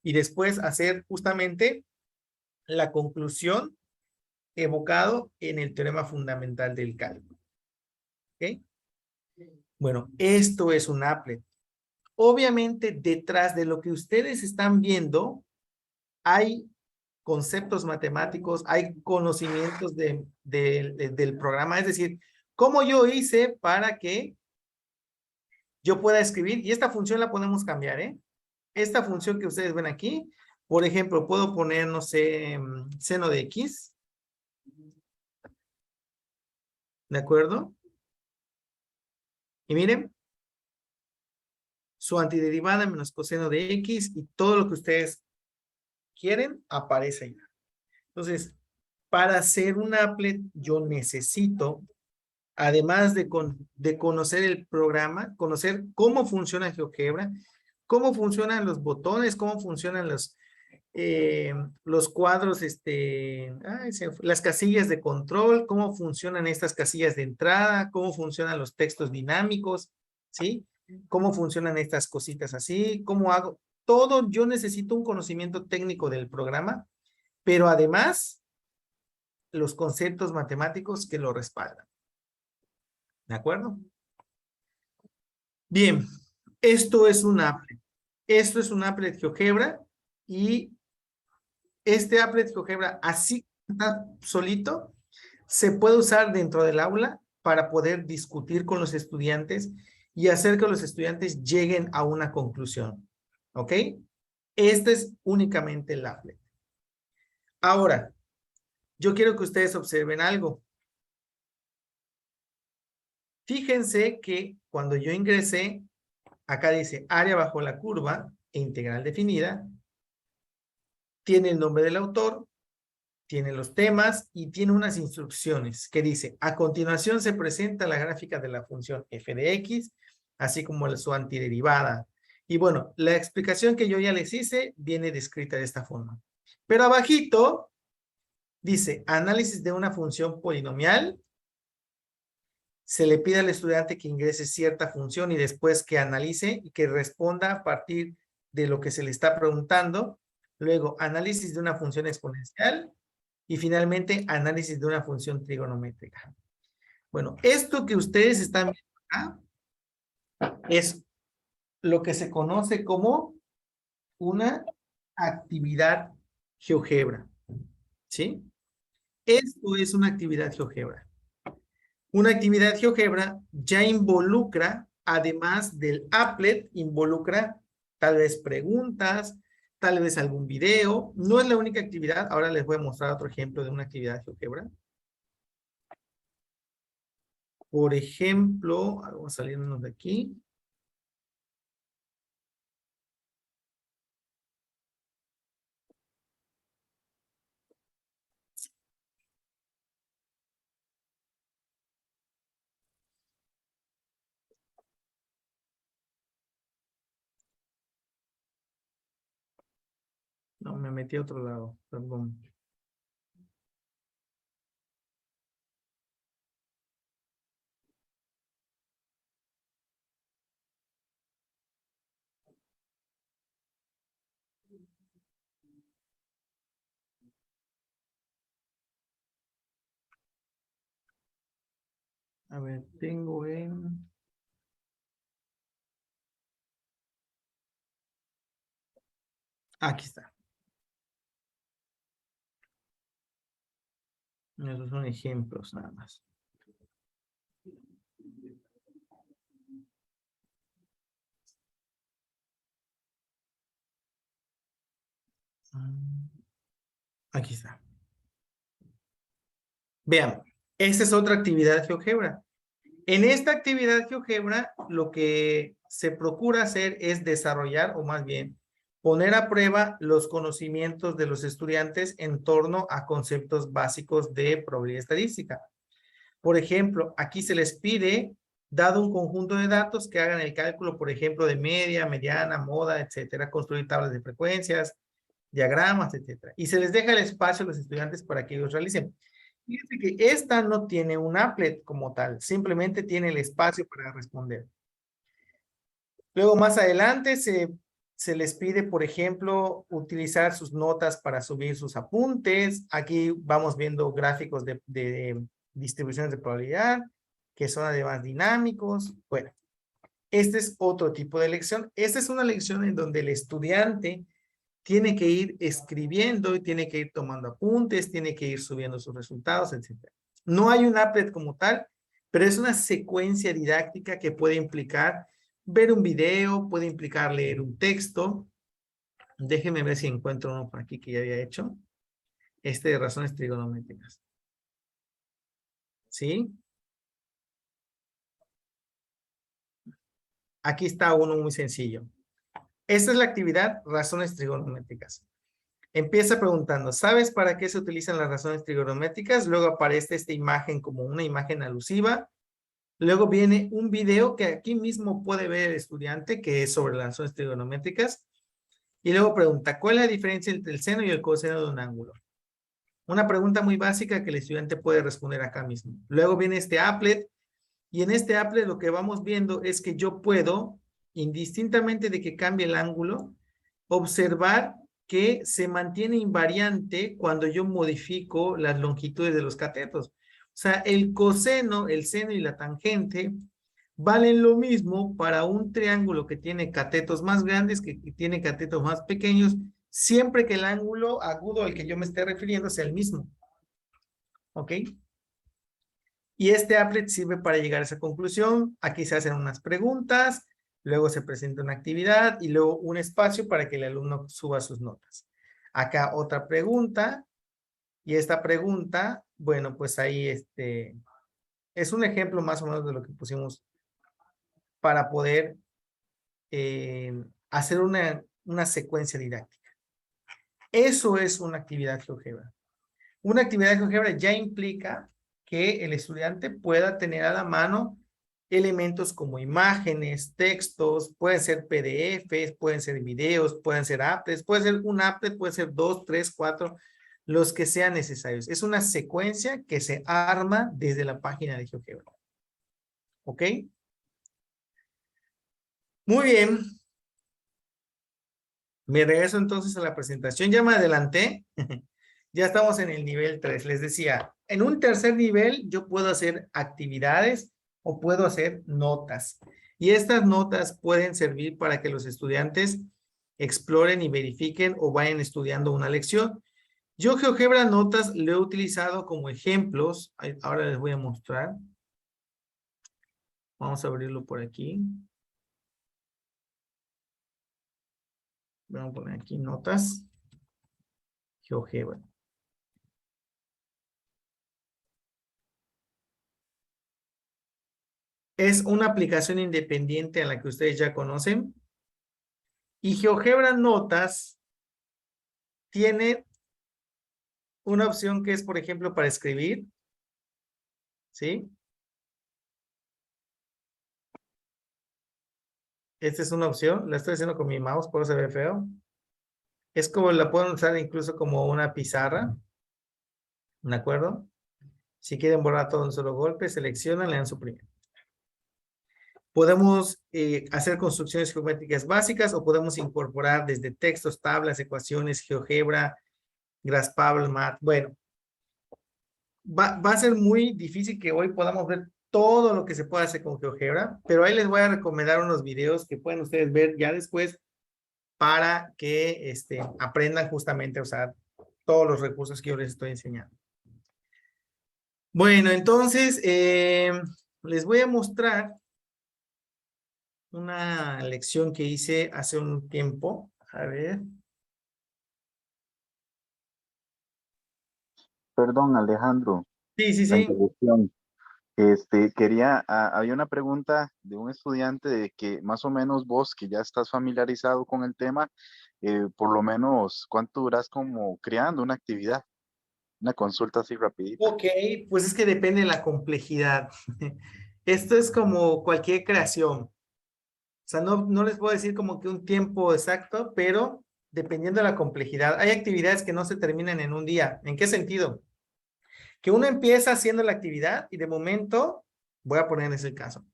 Y después hacer justamente la conclusión evocado en el teorema fundamental del cálculo. ¿Ok? Bueno, esto es un applet. Obviamente, detrás de lo que ustedes están viendo, hay conceptos matemáticos, hay conocimientos del programa. Es decir, cómo yo hice para que yo pueda escribir, y esta función la podemos cambiar, ¿eh? Esta función que ustedes ven aquí, por ejemplo, puedo poner, no sé, seno de X. ¿De acuerdo? Y miren, su antiderivada menos coseno de X y todo lo que ustedes quieren aparece ahí. Entonces, para hacer un applet, yo necesito, además de conocer el programa, conocer cómo funciona GeoGebra, cómo funcionan los botones, cómo funcionan los cuadros, las casillas de control, cómo funcionan estas casillas de entrada, cómo funcionan los textos dinámicos, ¿sí? Cómo funcionan estas cositas así, cómo hago. Todo, yo necesito un conocimiento técnico del programa, pero además los conceptos matemáticos que lo respaldan. ¿De acuerdo? Bien, esto es un applet. Esto es un applet GeoGebra y este applet GeoGebra así está solito, se puede usar dentro del aula para poder discutir con los estudiantes y hacer que los estudiantes lleguen a una conclusión. ¿Ok? Este es únicamente el applet. Ahora, yo quiero que ustedes observen algo. Fíjense que cuando yo ingresé, acá dice área bajo la curva e integral definida, tiene el nombre del autor, tiene los temas y tiene unas instrucciones que dice, a continuación se presenta la gráfica de la función f de x, así como su antiderivada. Y bueno, la explicación que yo ya les hice viene descrita de esta forma. Pero abajito dice, análisis de una función polinomial. Se le pide al estudiante que ingrese cierta función y después que analice y que responda a partir de lo que se le está preguntando. Luego, análisis de una función exponencial. Y finalmente, análisis de una función trigonométrica. Bueno, esto que ustedes están viendo acá es lo que se conoce como una actividad GeoGebra. ¿Sí? Esto es una actividad GeoGebra. Una actividad GeoGebra ya involucra, además del applet, involucra tal vez preguntas, tal vez algún video. No es la única actividad. Ahora les voy a mostrar otro ejemplo de una actividad GeoGebra. Por ejemplo, vamos a salirnos de aquí. No, me metí a otro lado, perdón. A ver, tengo en... Aquí está. Esos son ejemplos nada más. Aquí está. Vean, esta es otra actividad GeoGebra. En esta actividad GeoGebra, lo que se procura hacer es desarrollar, o más bien, poner a prueba los conocimientos de los estudiantes en torno a conceptos básicos de probabilidad estadística. Por ejemplo, aquí se les pide, dado un conjunto de datos, que hagan el cálculo, por ejemplo, de media, mediana, moda, etcétera, construir tablas de frecuencias, diagramas, etcétera. Y se les deja el espacio a los estudiantes para que ellos realicen. Fíjense que esta no tiene un applet como tal, simplemente tiene el espacio para responder. Luego más adelante se les pide, por ejemplo, utilizar sus notas para subir sus apuntes. Aquí vamos viendo gráficos de distribuciones de probabilidad, que son además dinámicos. Bueno, este es otro tipo de lección. Esta es una lección en donde el estudiante tiene que ir escribiendo y tiene que ir tomando apuntes, tiene que ir subiendo sus resultados, etc. No hay un applet como tal, pero es una secuencia didáctica que puede implicar ver un video, puede implicar leer un texto. Déjenme ver si encuentro uno por aquí que ya había hecho. Este de razones trigonométricas. ¿Sí? Aquí está uno muy sencillo. Esta es la actividad razones trigonométricas. Empieza preguntando, ¿sabes para qué se utilizan las razones trigonométricas? Luego aparece esta imagen como una imagen alusiva. Luego viene un video que aquí mismo puede ver el estudiante, que es sobre las razones trigonométricas. Y luego pregunta, ¿cuál es la diferencia entre el seno y el coseno de un ángulo? Una pregunta muy básica que el estudiante puede responder acá mismo. Luego viene este applet. Y en este applet lo que vamos viendo es que yo puedo, indistintamente de que cambie el ángulo, observar que se mantiene invariante cuando yo modifico las longitudes de los catetos. O sea, el coseno, el seno y la tangente valen lo mismo para un triángulo que tiene catetos más grandes que tiene catetos más pequeños, siempre que el ángulo agudo al que yo me esté refiriendo sea el mismo. ¿Ok? Y este applet sirve para llegar a esa conclusión. Aquí se hacen unas preguntas, luego se presenta una actividad y luego un espacio para que el alumno suba sus notas. Acá otra pregunta. Y esta pregunta, bueno, pues ahí es un ejemplo más o menos de lo que pusimos para poder hacer una secuencia didáctica. Eso es una actividad GeoGebra. Una actividad GeoGebra ya implica que el estudiante pueda tener a la mano elementos como imágenes, textos, pueden ser PDFs, pueden ser videos, pueden ser applets, puede ser un applet, puede ser 2, 3, 4, los que sean necesarios. Es una secuencia que se arma desde la página de GeoGebra. ¿Ok? Muy bien. Me regreso entonces a la presentación. Ya me adelanté. Ya estamos en el nivel 3. Les decía, en un tercer nivel yo puedo hacer actividades o puedo hacer notas. Y estas notas pueden servir para que los estudiantes exploren y verifiquen o vayan estudiando una lección. Yo GeoGebra Notas lo he utilizado como ejemplos. Ahora les voy a mostrar. Vamos a abrirlo por aquí. Vamos a poner aquí notas. GeoGebra. Es una aplicación independiente a la que ustedes ya conocen. Y GeoGebra Notas tiene una opción que es, por ejemplo, para escribir. ¿Sí? Esta es una opción. La estoy haciendo con mi mouse, por eso se ve feo. Es como la pueden usar incluso como una pizarra. ¿De acuerdo? Si quieren borrar todo en un solo golpe, seleccionan, le dan suprimir. Podemos hacer construcciones geométricas básicas o podemos incorporar desde textos, tablas, ecuaciones, GeoGebra, Graphable, Math. Bueno, va a ser muy difícil que hoy podamos ver todo lo que se puede hacer con GeoGebra, pero ahí les voy a recomendar unos videos que pueden ustedes ver ya después para que aprendan justamente a usar todos los recursos que yo les estoy enseñando. Bueno, entonces les voy a mostrar una lección que hice hace un tiempo. A ver. Perdón, Alejandro, Sí, sí, la sí. interrupción. Había una pregunta de un estudiante de que más o menos vos, que ya estás familiarizado con el tema, por lo menos, ¿cuánto duras como creando una actividad? Una consulta así rapidita. Ok, pues es que depende de la complejidad. Esto es como cualquier creación. O sea, no les puedo decir como que un tiempo exacto, pero dependiendo de la complejidad. Hay actividades que no se terminan en un día. ¿En qué sentido? Que uno empieza haciendo la actividad y de momento, voy a poner en ese caso,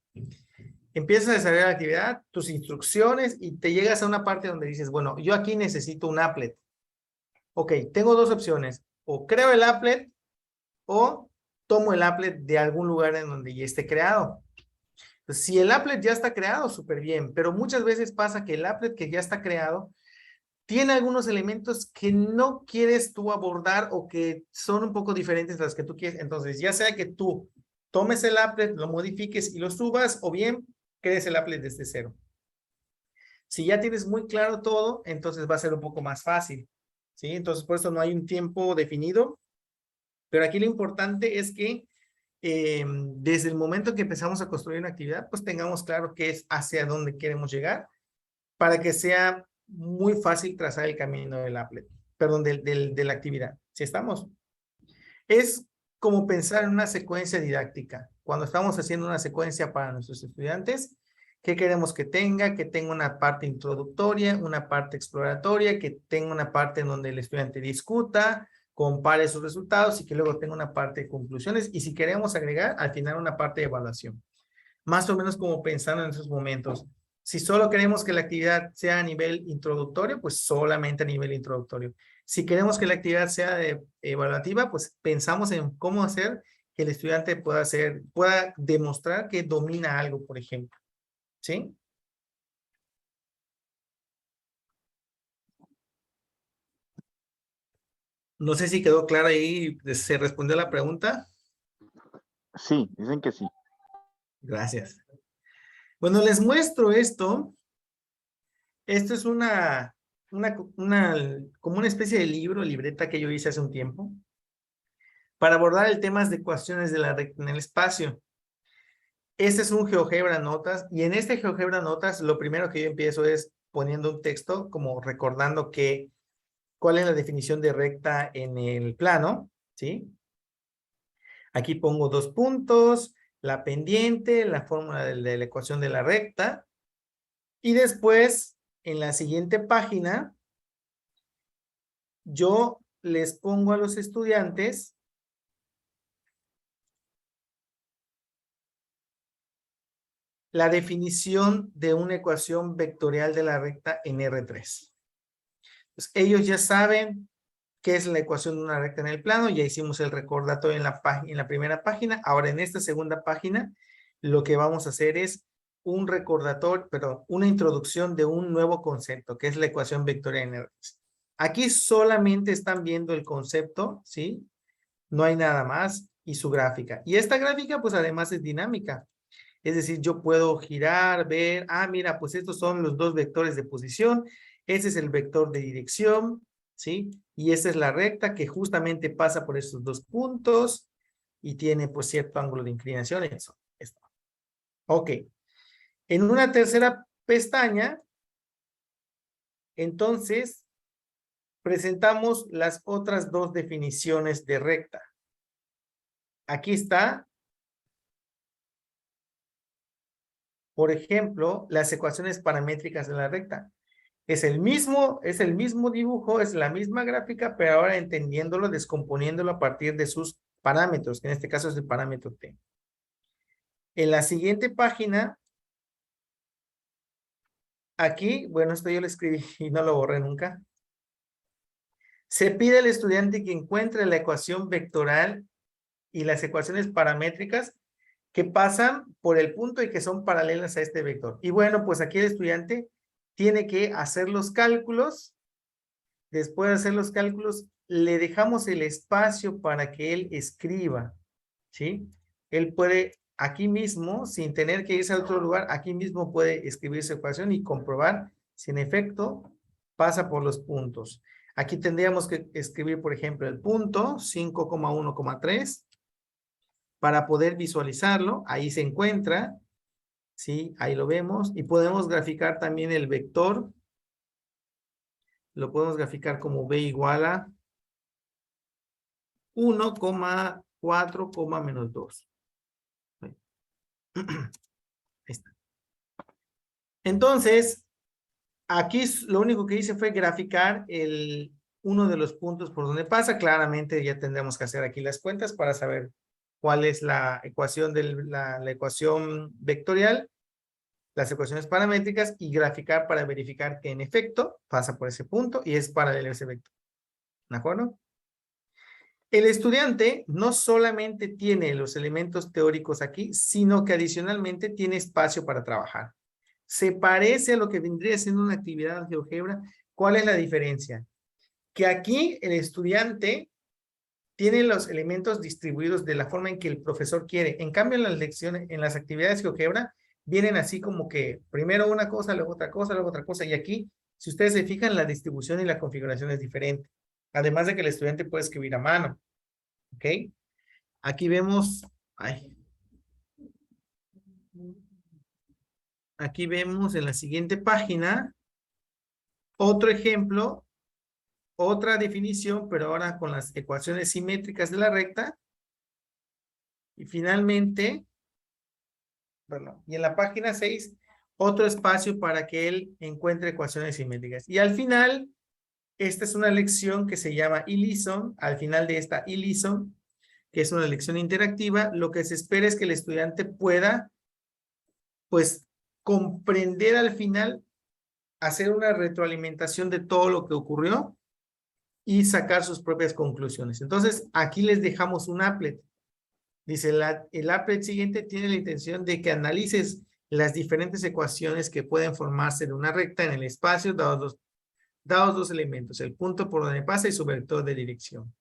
empiezas a desarrollar la actividad, tus instrucciones y te llegas a una parte donde dices, bueno, yo aquí necesito un applet. Ok, tengo dos opciones. O creo el applet o tomo el applet de algún lugar en donde ya esté creado. Pues, si el applet ya está creado, súper bien, pero muchas veces pasa que el applet que ya está creado tiene algunos elementos que no quieres tú abordar o que son un poco diferentes a los que tú quieres. Entonces, ya sea que tú tomes el applet, lo modifiques y lo subas, o bien crees el applet desde cero. Si ya tienes muy claro todo, entonces va a ser un poco más fácil, ¿sí? Entonces, por eso no hay un tiempo definido, pero aquí lo importante es que desde el momento que empezamos a construir una actividad, pues tengamos claro qué es hacia dónde queremos llegar para que sea muy fácil trazar el camino del applet, perdón, de la actividad. ¿Sí estamos? Es como pensar en una secuencia didáctica. Cuando estamos haciendo una secuencia para nuestros estudiantes, ¿qué queremos que tenga? Que tenga una parte introductoria, una parte exploratoria, que tenga una parte en donde el estudiante discuta, compare sus resultados y que luego tenga una parte de conclusiones. Y si queremos agregar, al final una parte de evaluación. Más o menos como pensando en esos momentos. Si solo queremos que la actividad sea a nivel introductorio, pues solamente a nivel introductorio. Si queremos que la actividad sea evaluativa, pues pensamos en cómo hacer que el estudiante pueda demostrar que domina algo, por ejemplo. ¿Sí? No sé si quedó claro ahí, se respondió la pregunta. Sí, dicen que sí. Gracias. Bueno, les muestro esto. Esto es como una especie de libro, libreta que yo hice hace un tiempo para abordar el tema de ecuaciones de la recta en el espacio. Este es un GeoGebra Notas y en este GeoGebra Notas lo primero que yo empiezo es poniendo un texto como recordando cuál es la definición de recta en el plano, ¿sí? Aquí pongo dos puntos, la pendiente, la fórmula de la ecuación de la recta y después en la siguiente página yo les pongo a los estudiantes la definición de una ecuación vectorial de la recta en R3. Pues ellos ya saben qué es la ecuación de una recta en el plano, ya hicimos el recordatorio en la primera página, ahora en esta segunda página lo que vamos a hacer es un recordatorio, perdón, una introducción de un nuevo concepto, que es la ecuación vectorial en R3. Aquí solamente están viendo el concepto, ¿sí? No hay nada más y su gráfica. Y esta gráfica, pues además es dinámica. Es decir, yo puedo girar, ver, mira, pues estos son los dos vectores de posición, ese es el vector de dirección, ¿sí? Y esta es la recta que justamente pasa por estos dos puntos y tiene pues cierto ángulo de inclinación. Eso. Ok. En una tercera pestaña, entonces, presentamos las otras dos definiciones de recta. Aquí está, por ejemplo, las ecuaciones paramétricas de la recta. Es el mismo dibujo, es la misma gráfica, pero ahora entendiéndolo, descomponiéndolo a partir de sus parámetros, que en este caso es el parámetro T. En la siguiente página, aquí, bueno, esto yo lo escribí y no lo borré nunca. Se pide al estudiante que encuentre la ecuación vectoral y las ecuaciones paramétricas que pasan por el punto y que son paralelas a este vector. Y bueno, pues aquí el estudiante tiene que hacer los cálculos. Después de hacer los cálculos, le dejamos el espacio para que él escriba, ¿sí? Él puede aquí mismo, sin tener que irse a otro lugar, aquí mismo puede escribir su ecuación y comprobar si en efecto pasa por los puntos. Aquí tendríamos que escribir, por ejemplo, el punto 5,1,3 para poder visualizarlo. Ahí se encuentra, ¿sí? Ahí lo vemos. Y podemos graficar también el vector. Lo podemos graficar como b igual a 1,4, menos 2. Ahí está. Entonces, aquí lo único que hice fue graficar uno de los puntos por donde pasa. Claramente ya tendremos que hacer aquí las cuentas para saber cuál es la ecuación, la ecuación vectorial, las ecuaciones paramétricas y graficar para verificar que en efecto pasa por ese punto y es paralelo a ese vector. ¿De acuerdo? El estudiante no solamente tiene los elementos teóricos aquí, sino que adicionalmente tiene espacio para trabajar. Se parece a lo que vendría siendo una actividad de GeoGebra. ¿Cuál es la diferencia? Que aquí el estudiante tiene los elementos distribuidos de la forma en que el profesor quiere. En cambio, en las lecciones, en las actividades de GeoGebra, vienen así como que primero una cosa, luego otra cosa, luego otra cosa. Y aquí, si ustedes se fijan, la distribución y la configuración es diferente. Además de que el estudiante puede escribir a mano. ¿Ok? Aquí vemos... Aquí vemos en la siguiente página otro ejemplo, otra definición, pero ahora con las ecuaciones simétricas de la recta. Y finalmente, perdón, y en la página 6, otro espacio para que él encuentre ecuaciones simétricas. Y al final, esta es una lección que se llama eLesson. Al final de esta eLesson, que es una lección interactiva, lo que se espera es que el estudiante pueda, pues, comprender al final, hacer una retroalimentación de todo lo que ocurrió y sacar sus propias conclusiones. Entonces, aquí les dejamos un applet. Dice, el applet siguiente tiene la intención de que analices las diferentes ecuaciones que pueden formarse de una recta en el espacio, dados dos elementos, el punto por donde pasa y su vector de dirección.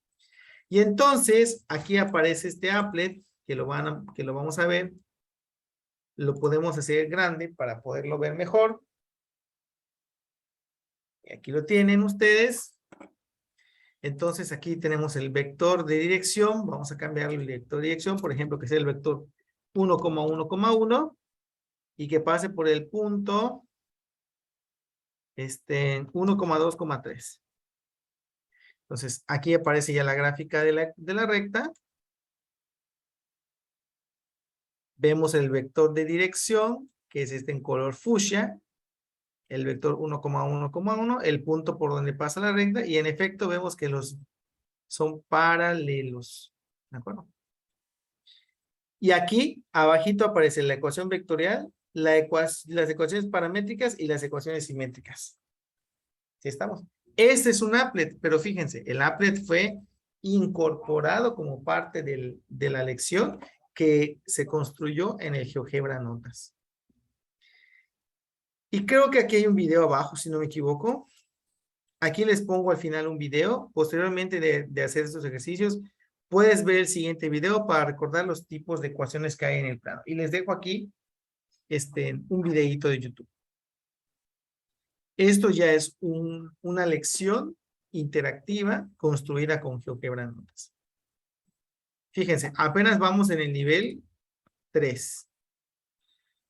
Y entonces, aquí aparece este applet, que lo vamos a ver. Lo podemos hacer grande para poderlo ver mejor. Y aquí lo tienen ustedes. Entonces aquí tenemos el vector de dirección. Vamos a cambiar el vector de dirección, por ejemplo, que sea el vector 1,1,1 y que pase por el punto 1,2,3. Entonces aquí aparece ya la gráfica de la recta. Vemos el vector de dirección, que es en color fucsia. El vector 1,1,1, el punto por donde pasa la recta, y en efecto vemos que los son paralelos. ¿De acuerdo? Y aquí, abajito aparece la ecuación vectorial, las ecuaciones paramétricas y las ecuaciones simétricas. ¿Sí estamos? Este es un applet, pero fíjense, el applet fue incorporado como parte de la lección que se construyó en el GeoGebra Notas. Y creo que aquí hay un video abajo, si no me equivoco. Aquí les pongo al final un video. Posteriormente de hacer estos ejercicios, puedes ver el siguiente video para recordar los tipos de ecuaciones que hay en el plano. Y les dejo aquí un videíto de YouTube. Esto ya es una lección interactiva construida con GeoGebra Notas. Fíjense, apenas vamos en el nivel 3.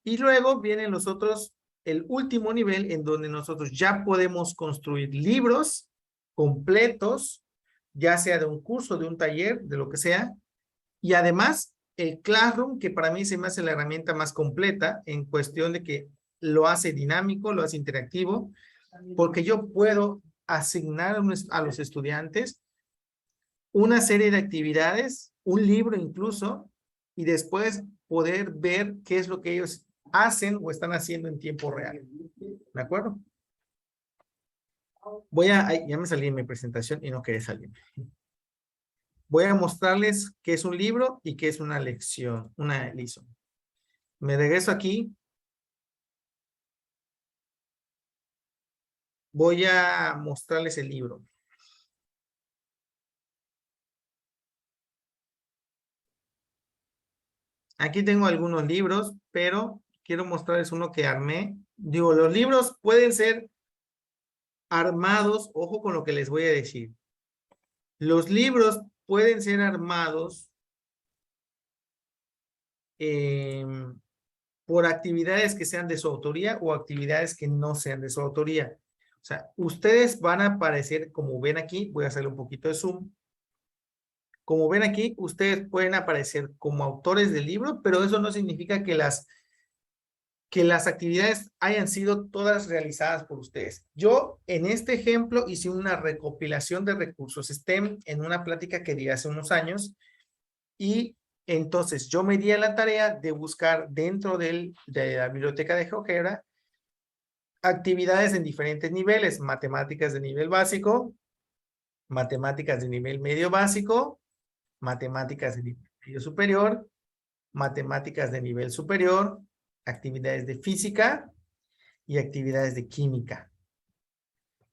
Y luego vienen los otros, el último nivel en donde nosotros ya podemos construir libros completos, ya sea de un curso, de un taller, de lo que sea. Y además, el Classroom, que para mí se me hace la herramienta más completa en cuestión de que lo hace dinámico, lo hace interactivo, porque yo puedo asignar a los estudiantes una serie de actividades, un libro incluso, y después poder ver qué es lo que ellos hacen o están haciendo en tiempo real. ¿De acuerdo? Ya me salí en mi presentación y no quería salirme. Voy a mostrarles qué es un libro y qué es una lección, una liaison. Me regreso aquí. Voy a mostrarles el libro. Aquí tengo algunos libros, pero quiero mostrarles uno que armé. Digo, los libros pueden ser armados, ojo con lo que les voy a decir. Los libros pueden ser armados por actividades que sean de su autoría o actividades que no sean de su autoría. O sea, ustedes van a aparecer, como ven aquí, voy a hacerle un poquito de zoom. Como ven aquí, ustedes pueden aparecer como autores del libro, pero eso no significa que las actividades hayan sido todas realizadas por ustedes. Yo, en este ejemplo, hice una recopilación de recursos STEM en una plática que di hace unos años y entonces yo me di a la tarea de buscar dentro de la biblioteca de GeoGebra actividades en diferentes niveles, matemáticas de nivel básico, matemáticas de nivel medio básico, matemáticas de nivel medio superior, matemáticas de nivel superior, actividades de física y actividades de química.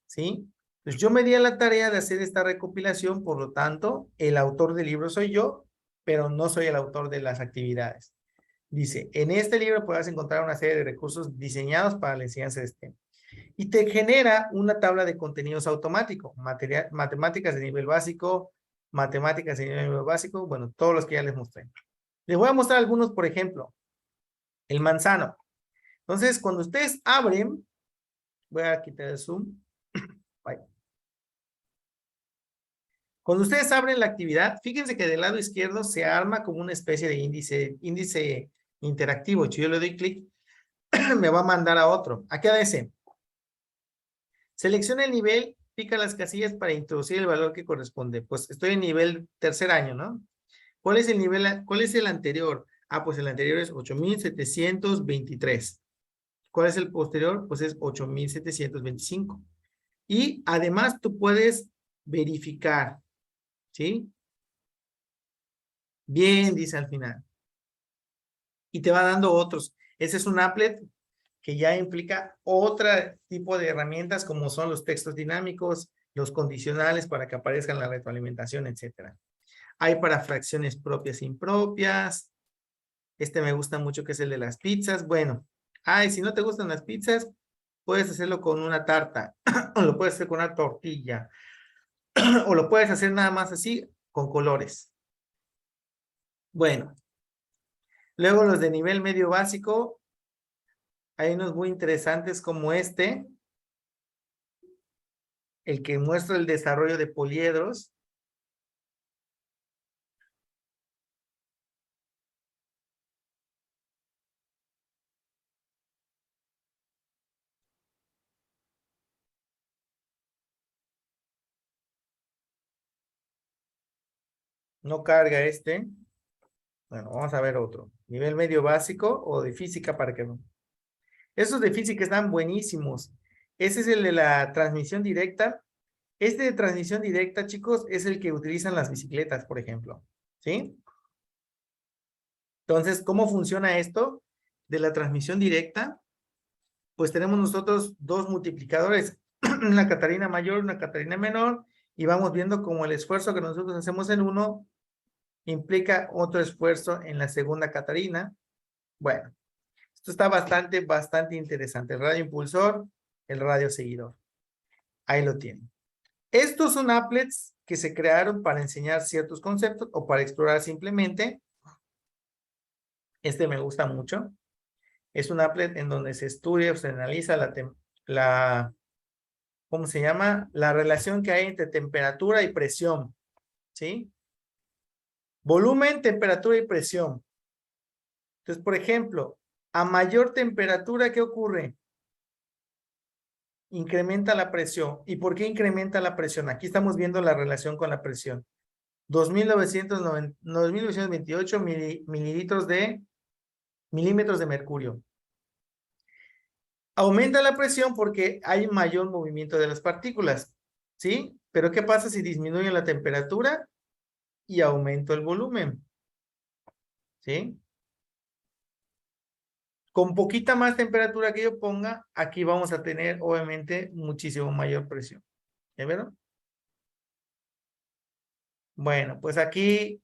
¿Sí? Entonces yo me di a la tarea de hacer esta recopilación, por lo tanto, el autor del libro soy yo, pero no soy el autor de las actividades. Dice, en este libro podrás encontrar una serie de recursos diseñados para la enseñanza de STEM. Y te genera una tabla de contenidos automático, matemáticas de nivel básico, matemáticas de nivel básico, bueno, todos los que ya les mostré. Les voy a mostrar algunos, por ejemplo, el manzano. Entonces, cuando ustedes abren, voy a quitar el zoom. Bye. Cuando ustedes abren la actividad, fíjense que del lado izquierdo se arma como una especie de índice interactivo. Si yo le doy clic, me va a mandar a otro. ¿A qué dice? Selecciona el nivel, pica las casillas para introducir el valor que corresponde. Pues estoy en nivel tercer año, ¿no? ¿Cuál es el nivel? ¿Cuál es el anterior? Ah, pues el anterior es 8723. ¿Cuál es el posterior? Pues es 8725. Y además tú puedes verificar, ¿sí? Bien, dice al final. Y te va dando otros. Ese es un applet que ya implica otro tipo de herramientas como son los textos dinámicos, los condicionales para que aparezcan la retroalimentación, etcétera. Hay para fracciones propias e impropias. Este me gusta mucho que es el de las pizzas. Bueno, si no te gustan las pizzas, puedes hacerlo con una tarta o lo puedes hacer con una tortilla o lo puedes hacer nada más así con colores. Bueno, luego los de nivel medio básico, hay unos muy interesantes como este, el que muestra el desarrollo de poliedros. No carga este. Bueno, vamos a ver otro. Nivel medio básico o de física para que no. Esos de física están buenísimos. Ese es el de la transmisión directa. Este de transmisión directa, chicos, es el que utilizan las bicicletas, por ejemplo. ¿Sí? Entonces, ¿cómo funciona esto de la transmisión directa? Pues tenemos nosotros dos multiplicadores, una Catarina mayor, una Catarina menor, y vamos viendo cómo el esfuerzo que nosotros hacemos en uno implica otro esfuerzo en la segunda Catarina. Bueno, esto está bastante interesante. El radio impulsor, el radio seguidor. Ahí lo tienen. Estos son applets que se crearon para enseñar ciertos conceptos o para explorar simplemente. Este me gusta mucho. Es un applet en donde se estudia o se analiza ¿cómo se llama? La relación que hay entre temperatura y presión. ¿Sí? Volumen, temperatura y presión. Entonces, por ejemplo, a mayor temperatura, ¿qué ocurre? Incrementa la presión. ¿Y por qué incrementa la presión? Aquí estamos viendo la relación con la presión. 2.928 milímetros de mercurio. Aumenta la presión porque hay mayor movimiento de las partículas, ¿sí? Pero ¿qué pasa si disminuye la temperatura y aumento el volumen? ¿Sí? Con poquita más temperatura que yo ponga, aquí vamos a tener obviamente muchísimo mayor presión. ¿Ya vieron? Bueno, pues aquí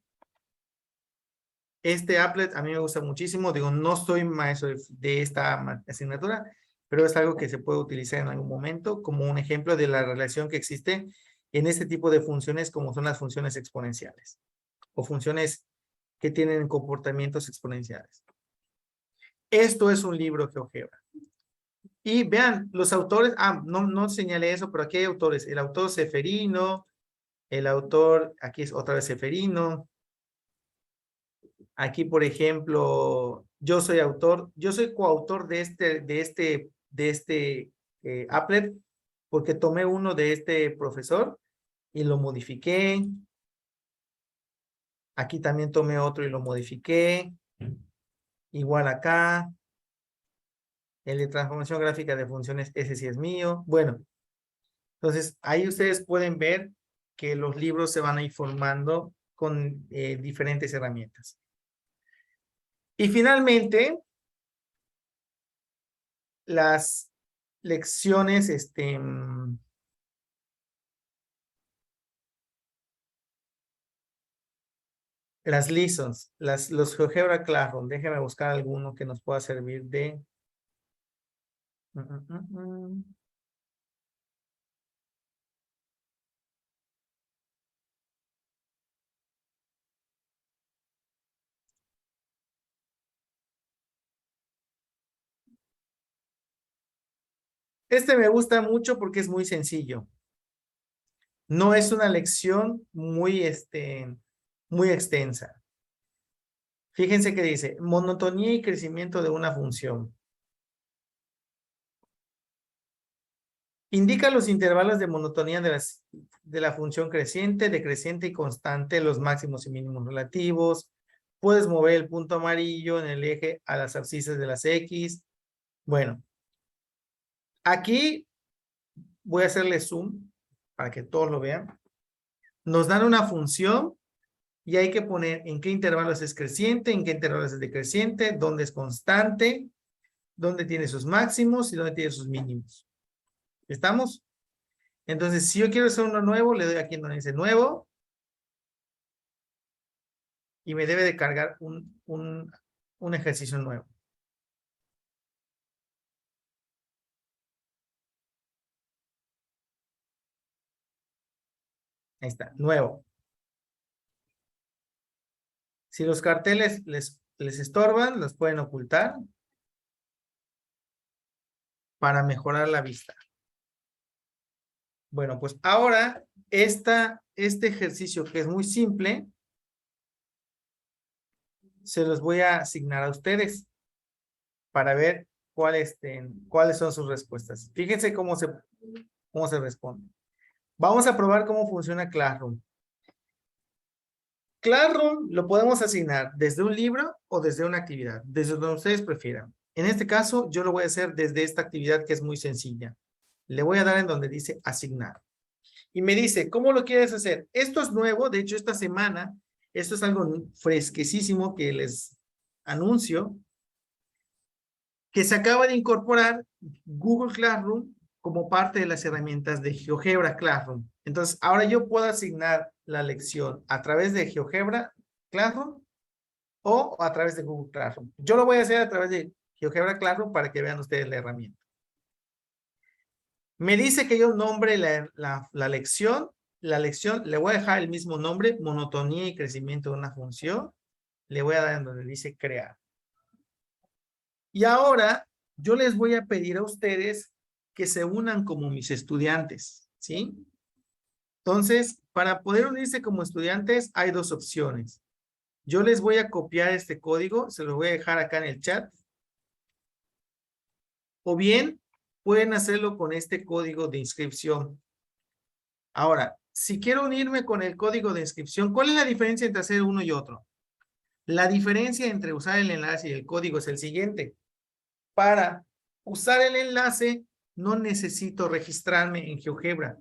este applet a mí me gusta muchísimo. Digo, no soy maestro de esta asignatura, pero es algo que se puede utilizar en algún momento como un ejemplo de la relación que existe en este tipo de funciones como son las funciones exponenciales o funciones que tienen comportamientos exponenciales. Esto es un libro GeoGebra. Y vean, los autores, no señalé eso, pero aquí hay autores. El autor Ceferino, el autor, aquí es otra vez Ceferino. Aquí, por ejemplo, yo soy coautor de este applet, porque tomé uno de este profesor y lo modifiqué. Aquí también tomé otro y lo modifiqué. Igual acá. El de transformación gráfica de funciones, ese sí es mío. Bueno, entonces ahí ustedes pueden ver que los libros se van a ir formando con diferentes herramientas. Y finalmente, las lecciones, las lessons, los GeoGebra Classroom. Déjenme buscar alguno que nos pueda servir de... Este me gusta mucho porque es muy sencillo. No es una lección muy extensa. Fíjense que dice, monotonía y crecimiento de una función. Indica los intervalos de monotonía de la función creciente, decreciente y constante, los máximos y mínimos relativos. Puedes mover el punto amarillo en el eje a las abscisas de las X. Bueno, aquí voy a hacerle zoom para que todos lo vean. Nos dan una función y hay que poner en qué intervalos es creciente, en qué intervalos es decreciente, dónde es constante, dónde tiene sus máximos y dónde tiene sus mínimos. ¿Estamos? Entonces, si yo quiero hacer uno nuevo, le doy aquí donde dice nuevo y me debe de cargar un ejercicio nuevo. Ahí está, nuevo. Si los carteles les estorban, los pueden ocultar para mejorar la vista. Bueno, pues ahora este ejercicio que es muy simple, se los voy a asignar a ustedes para ver cuáles son sus respuestas. Fíjense cómo se responde. Vamos a probar cómo funciona Classroom. Classroom lo podemos asignar desde un libro o desde una actividad, desde donde ustedes prefieran. En este caso, yo lo voy a hacer desde esta actividad que es muy sencilla. Le voy a dar en donde dice asignar. Y me dice, ¿cómo lo quieres hacer? Esto es nuevo, de hecho esta semana, esto es algo fresquecísimo que les anuncio, que se acaba de incorporar Google Classroom como parte de las herramientas de GeoGebra Classroom. Entonces, ahora yo puedo asignar la lección a través de GeoGebra Classroom o a través de Google Classroom. Yo lo voy a hacer a través de GeoGebra Classroom para que vean ustedes la herramienta. Me dice que yo nombre la lección. La lección le voy a dejar el mismo nombre, monotonía y crecimiento de una función. Le voy a dar en donde dice crear. Y ahora yo les voy a pedir a ustedes que se unan como mis estudiantes, ¿sí? Entonces, para poder unirse como estudiantes hay dos opciones. Yo les voy a copiar este código, se lo voy a dejar acá en el chat. O bien, pueden hacerlo con este código de inscripción. Ahora, si quiero unirme con el código de inscripción, ¿cuál es la diferencia entre hacer uno y otro? La diferencia entre usar el enlace y el código es el siguiente. Para usar el enlace, no necesito registrarme en GeoGebra.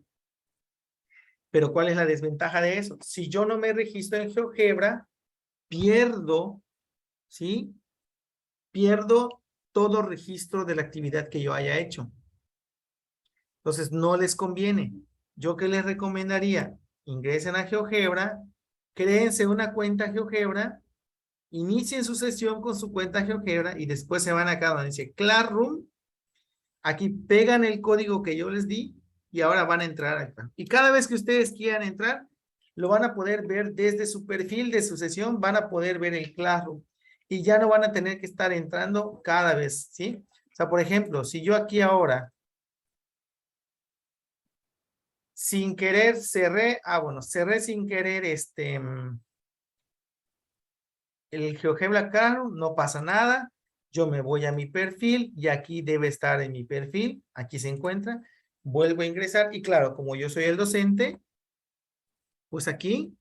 Pero ¿cuál es la desventaja de eso? Si yo no me registro en GeoGebra, pierdo, ¿sí? Pierdo todo registro de la actividad que yo haya hecho. Entonces, no les conviene. ¿Yo qué les recomendaría? Ingresen a GeoGebra, créense una cuenta GeoGebra, inicien su sesión con su cuenta GeoGebra y después se van acá donde dice Classroom. Aquí pegan el código que yo les di y ahora van a entrar acá. Y cada vez que ustedes quieran entrar, lo van a poder ver desde su perfil de su sesión, van a poder ver el Classroom y ya no van a tener que estar entrando cada vez, ¿sí? O sea, por ejemplo, si yo aquí ahora sin querer cerré, bueno, cerré sin querer el GeoGebra Classroom, no pasa nada. Yo me voy a mi perfil y aquí debe estar en mi perfil, aquí se encuentra. Vuelvo a ingresar y claro, como yo soy el docente, pues aquí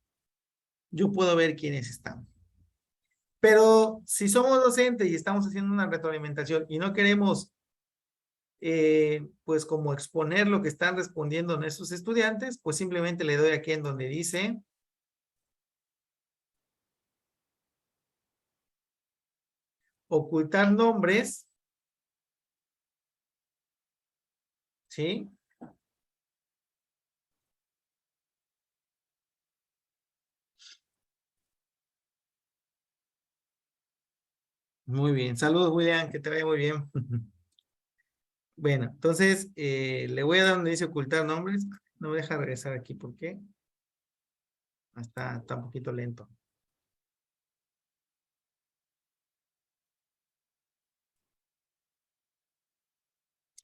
yo puedo ver quiénes están. Pero si somos docentes y estamos haciendo una retroalimentación y no queremos, pues como exponer lo que están respondiendo nuestros estudiantes, pues simplemente le doy aquí en donde dice ocultar nombres, ¿sí? Muy bien. Saludos, William, que te vaya muy bien. Bueno, entonces le voy a dar donde dice ocultar nombres. No me deja regresar aquí porque está un poquito lento.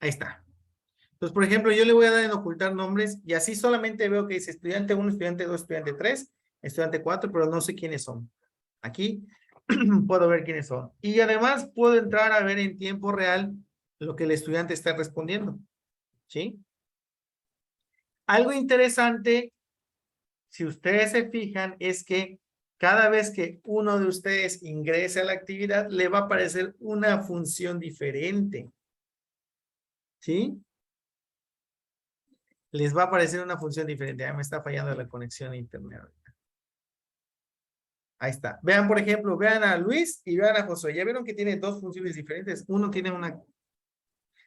Ahí está. Entonces, por ejemplo, yo le voy a dar en ocultar nombres y así solamente veo que dice estudiante 1, estudiante 2, estudiante 3, estudiante 4, pero no sé quiénes son. Aquí puedo ver quiénes son. Y además puedo entrar a ver en tiempo real lo que el estudiante está respondiendo. ¿Sí? Algo interesante, si ustedes se fijan, es que cada vez que uno de ustedes ingrese a la actividad, le va a aparecer una función diferente. ¿Sí? Les va a aparecer una función diferente. Ya me está fallando la conexión a internet. Ahí está. Vean, por ejemplo, vean a Luis y vean a Josué. Ya vieron que tiene dos funciones diferentes. Uno tiene una.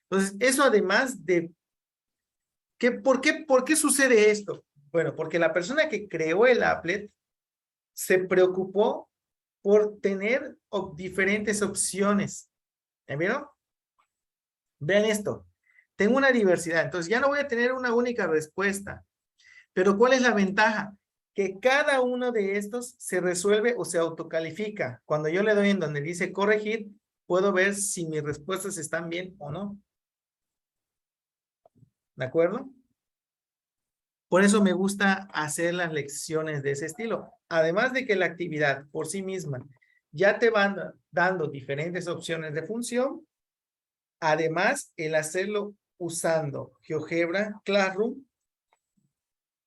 Entonces, eso además de. ¿Por qué sucede esto? Bueno, porque la persona que creó el applet se preocupó por tener diferentes opciones. ¿Ya vieron? Vean esto. Tengo una diversidad. Entonces, ya no voy a tener una única respuesta. Pero ¿cuál es la ventaja? Que cada uno de estos se resuelve o se autocalifica. Cuando yo le doy en donde dice corregir, puedo ver si mis respuestas están bien o no. ¿De acuerdo? Por eso me gusta hacer las lecciones de ese estilo. Además de que la actividad por sí misma ya te van dando diferentes opciones de función, además el hacerlo usando GeoGebra Classroom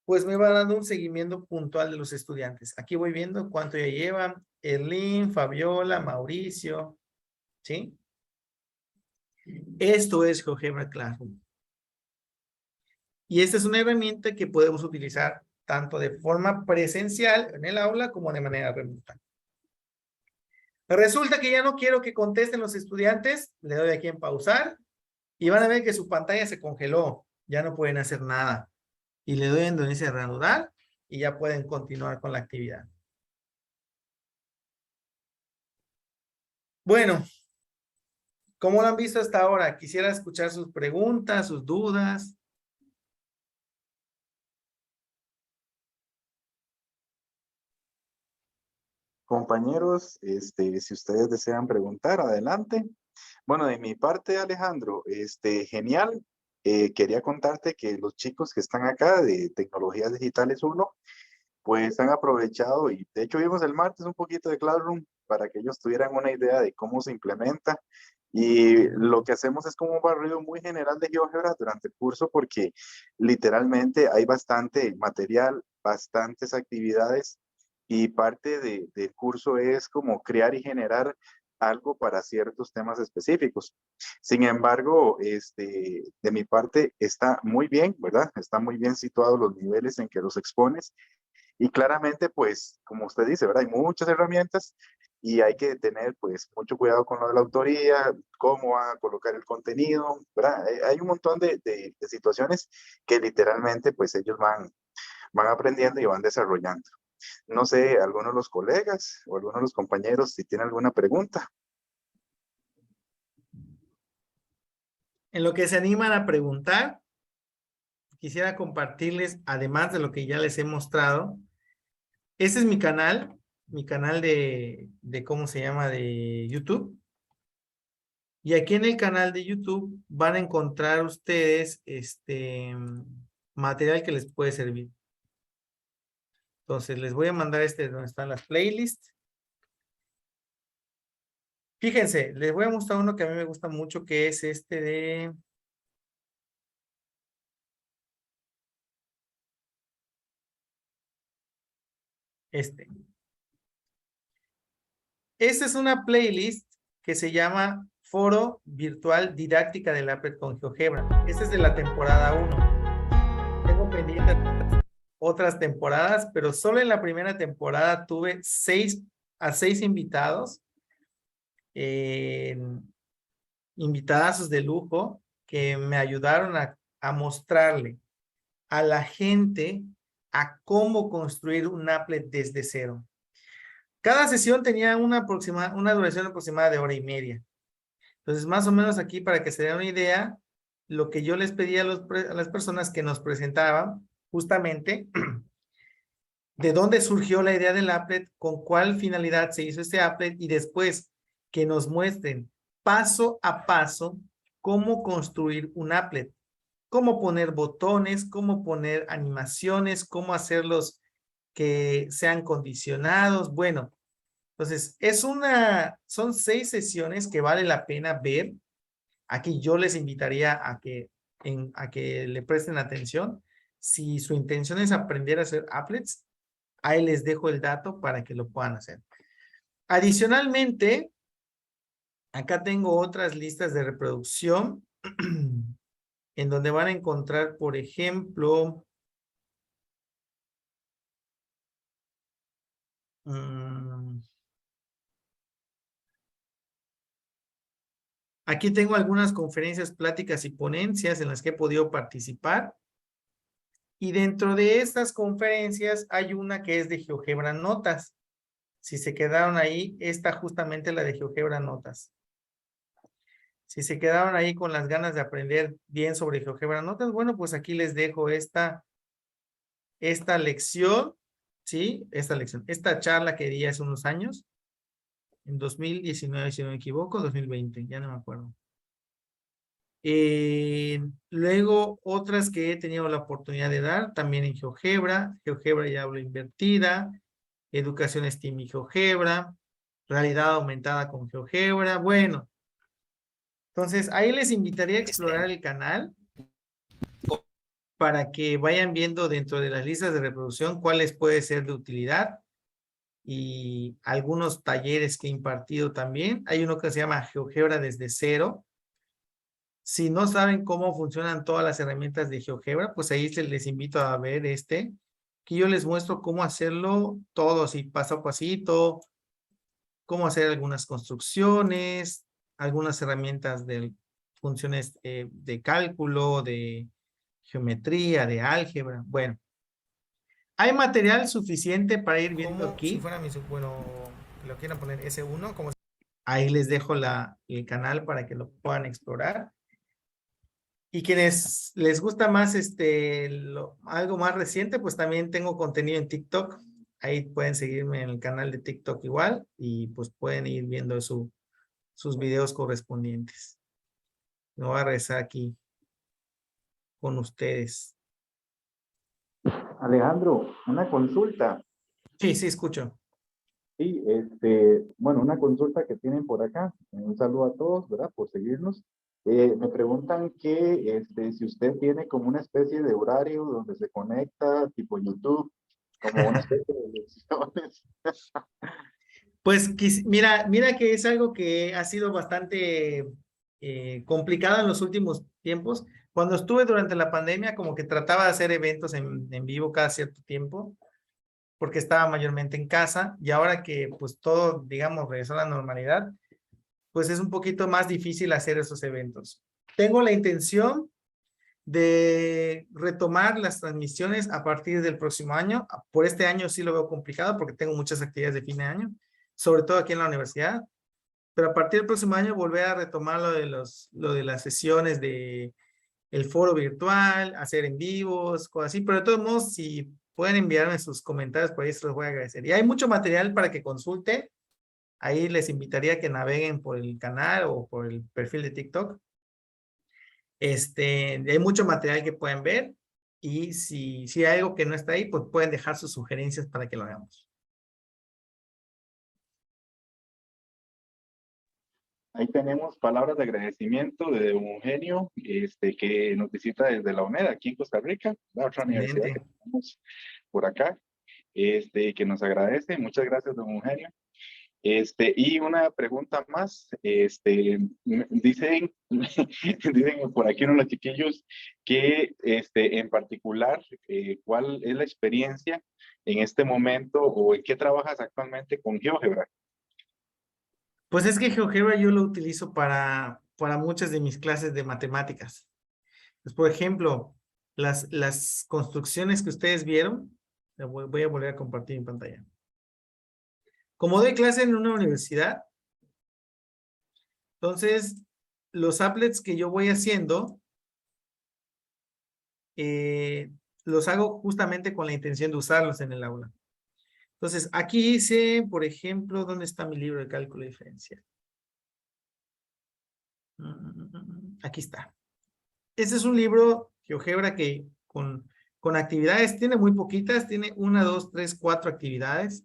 pues me va dando un seguimiento puntual de los estudiantes. Aquí voy viendo cuánto ya llevan. Erlín, Fabiola, Mauricio, ¿sí? Esto es GeoGebra Classroom. Y esta es una herramienta que podemos utilizar tanto de forma presencial en el aula como de manera remota. Resulta que ya no quiero que contesten los estudiantes. Le doy aquí en pausar y van a ver que su pantalla se congeló. Ya no pueden hacer nada. Y le doy en donde dice reanudar y ya pueden continuar con la actividad. Bueno, ¿cómo lo han visto hasta ahora? Quisiera escuchar sus preguntas, sus dudas. Compañeros, si ustedes desean preguntar, adelante. Bueno, de mi parte, Alejandro, genial. Quería contarte que los chicos que están acá de Tecnologías Digitales 1, pues han aprovechado y de hecho vimos el martes un poquito de Classroom para que ellos tuvieran una idea de cómo se implementa. Y lo que hacemos es como un barrido muy general de GeoGebra durante el curso porque literalmente hay bastante material, bastantes actividades y parte del curso es como crear y generar algo para ciertos temas específicos. Sin embargo, de mi parte está muy bien, ¿verdad? Está muy bien situados los niveles en que los expones y claramente, pues, como usted dice, ¿verdad? Hay muchas herramientas y hay que tener, pues, mucho cuidado con lo de la autoría, cómo va a colocar el contenido, ¿verdad? Hay un montón de situaciones que literalmente, pues, ellos van aprendiendo y van desarrollando. No sé, algunos de los colegas o algunos de los compañeros, si tienen alguna pregunta. En lo que se animan a preguntar, quisiera compartirles, además de lo que ya les he mostrado, este es mi canal de ¿cómo se llama? De YouTube. Y aquí en el canal de YouTube van a encontrar ustedes material que les puede servir. Entonces les voy a mandar donde están las playlists. Fíjense, les voy a mostrar uno que a mí me gusta mucho, que es este de... Esta es una playlist que se llama Foro Virtual Didáctica del Applet con GeoGebra. Esta es de la temporada 1. Tengo pendientes otras temporadas, pero solo en la primera temporada tuve 6 invitados, invitadazos de lujo, que me ayudaron a mostrarle a la gente a cómo construir un applet desde cero. Cada sesión tenía una duración aproximada de 1:30. Entonces, más o menos aquí, para que se den una idea, lo que yo les pedía a las personas que nos presentaban, justamente, de dónde surgió la idea del applet, con cuál finalidad se hizo este applet, y después que nos muestren paso a paso cómo construir un applet, cómo poner botones, cómo poner animaciones, cómo hacerlos que sean condicionados. Bueno, entonces son 6 sesiones que vale la pena ver. Aquí yo les invitaría a que le presten atención. Si su intención es aprender a hacer applets, ahí les dejo el dato para que lo puedan hacer. Adicionalmente, acá tengo otras listas de reproducción en donde van a encontrar, por ejemplo, aquí tengo algunas conferencias, pláticas y ponencias en las que he podido participar. Y dentro de estas conferencias hay una que es de GeoGebra Notas. Si se quedaron ahí, esta justamente la de GeoGebra Notas. Si se quedaron ahí con las ganas de aprender bien sobre GeoGebra Notas, bueno, pues aquí les dejo esta lección, ¿sí? Esta charla que di hace unos años, en 2019, si no me equivoco, 2020, ya no me acuerdo. Luego, otras que he tenido la oportunidad de dar, también en GeoGebra y aula invertida, educación STEAM y GeoGebra, realidad aumentada con GeoGebra. Bueno, entonces ahí les invitaría a explorar el canal para que vayan viendo dentro de las listas de reproducción cuáles puede ser de utilidad, y algunos talleres que he impartido también. Hay uno que se llama GeoGebra desde cero. Si no saben cómo funcionan todas las herramientas de GeoGebra, pues ahí les invito a ver que yo les muestro cómo hacerlo todo, así paso a pasito, cómo hacer algunas construcciones, algunas herramientas de funciones de cálculo, de geometría, de álgebra. Bueno, hay material suficiente para ir viendo aquí. Si fuera bueno, lo quieran poner S1, como ahí les dejo el canal para que lo puedan explorar. Y quienes les gusta más algo más reciente, pues también tengo contenido en TikTok. Ahí pueden seguirme en el canal de TikTok igual, y pues pueden ir viendo sus videos correspondientes. Me voy a regresar aquí con ustedes. Alejandro, una consulta. Sí, escucho. Sí, bueno, una consulta que tienen por acá. Un saludo a todos, ¿verdad? Por seguirnos. Me preguntan que si usted tiene como una especie de horario donde se conecta, tipo YouTube, como una especie de lecciones. Pues mira que es algo que ha sido bastante complicado en los últimos tiempos. Cuando estuve durante la pandemia, como que trataba de hacer eventos en vivo cada cierto tiempo, porque estaba mayormente en casa, y ahora que pues todo, digamos, regresó a la normalidad, pues es un poquito más difícil hacer esos eventos. Tengo la intención de retomar las transmisiones a partir del próximo año. Por este año sí lo veo complicado porque tengo muchas actividades de fin de año, sobre todo aquí en la universidad, pero a partir del próximo año volver a retomar lo de las sesiones de el foro virtual, hacer en vivos, cosas así, pero de todos modos, si pueden enviarme sus comentarios, por ahí se los voy a agradecer. Y hay mucho material para que consulte. Ahí les invitaría a que naveguen por el canal o por el perfil de TikTok. Hay mucho material que pueden ver y si hay algo que no está ahí, pues pueden dejar sus sugerencias para que lo hagamos. Ahí tenemos palabras de agradecimiento de don Eugenio, que nos visita desde la UNED, aquí en Costa Rica, la otra universidad que Excelente. tenemos por acá, que nos agradece. Muchas gracias, don Eugenio. Y una pregunta más, dicen, dicen por aquí uno de los chiquillos que en particular, ¿cuál es la experiencia en este momento o en qué trabajas actualmente con GeoGebra? Pues es que GeoGebra yo lo utilizo para muchas de mis clases de matemáticas. Pues, por ejemplo, las construcciones que ustedes vieron, voy a volver a compartir mi pantalla. Como doy clase en una universidad, entonces los applets que yo voy haciendo, los hago justamente con la intención de usarlos en el aula. Entonces, aquí hice, por ejemplo, ¿dónde está mi libro de cálculo diferencial? Aquí está. Este es un libro, GeoGebra, que con actividades, tiene muy poquitas, tiene 1, 2, 3, 4 actividades,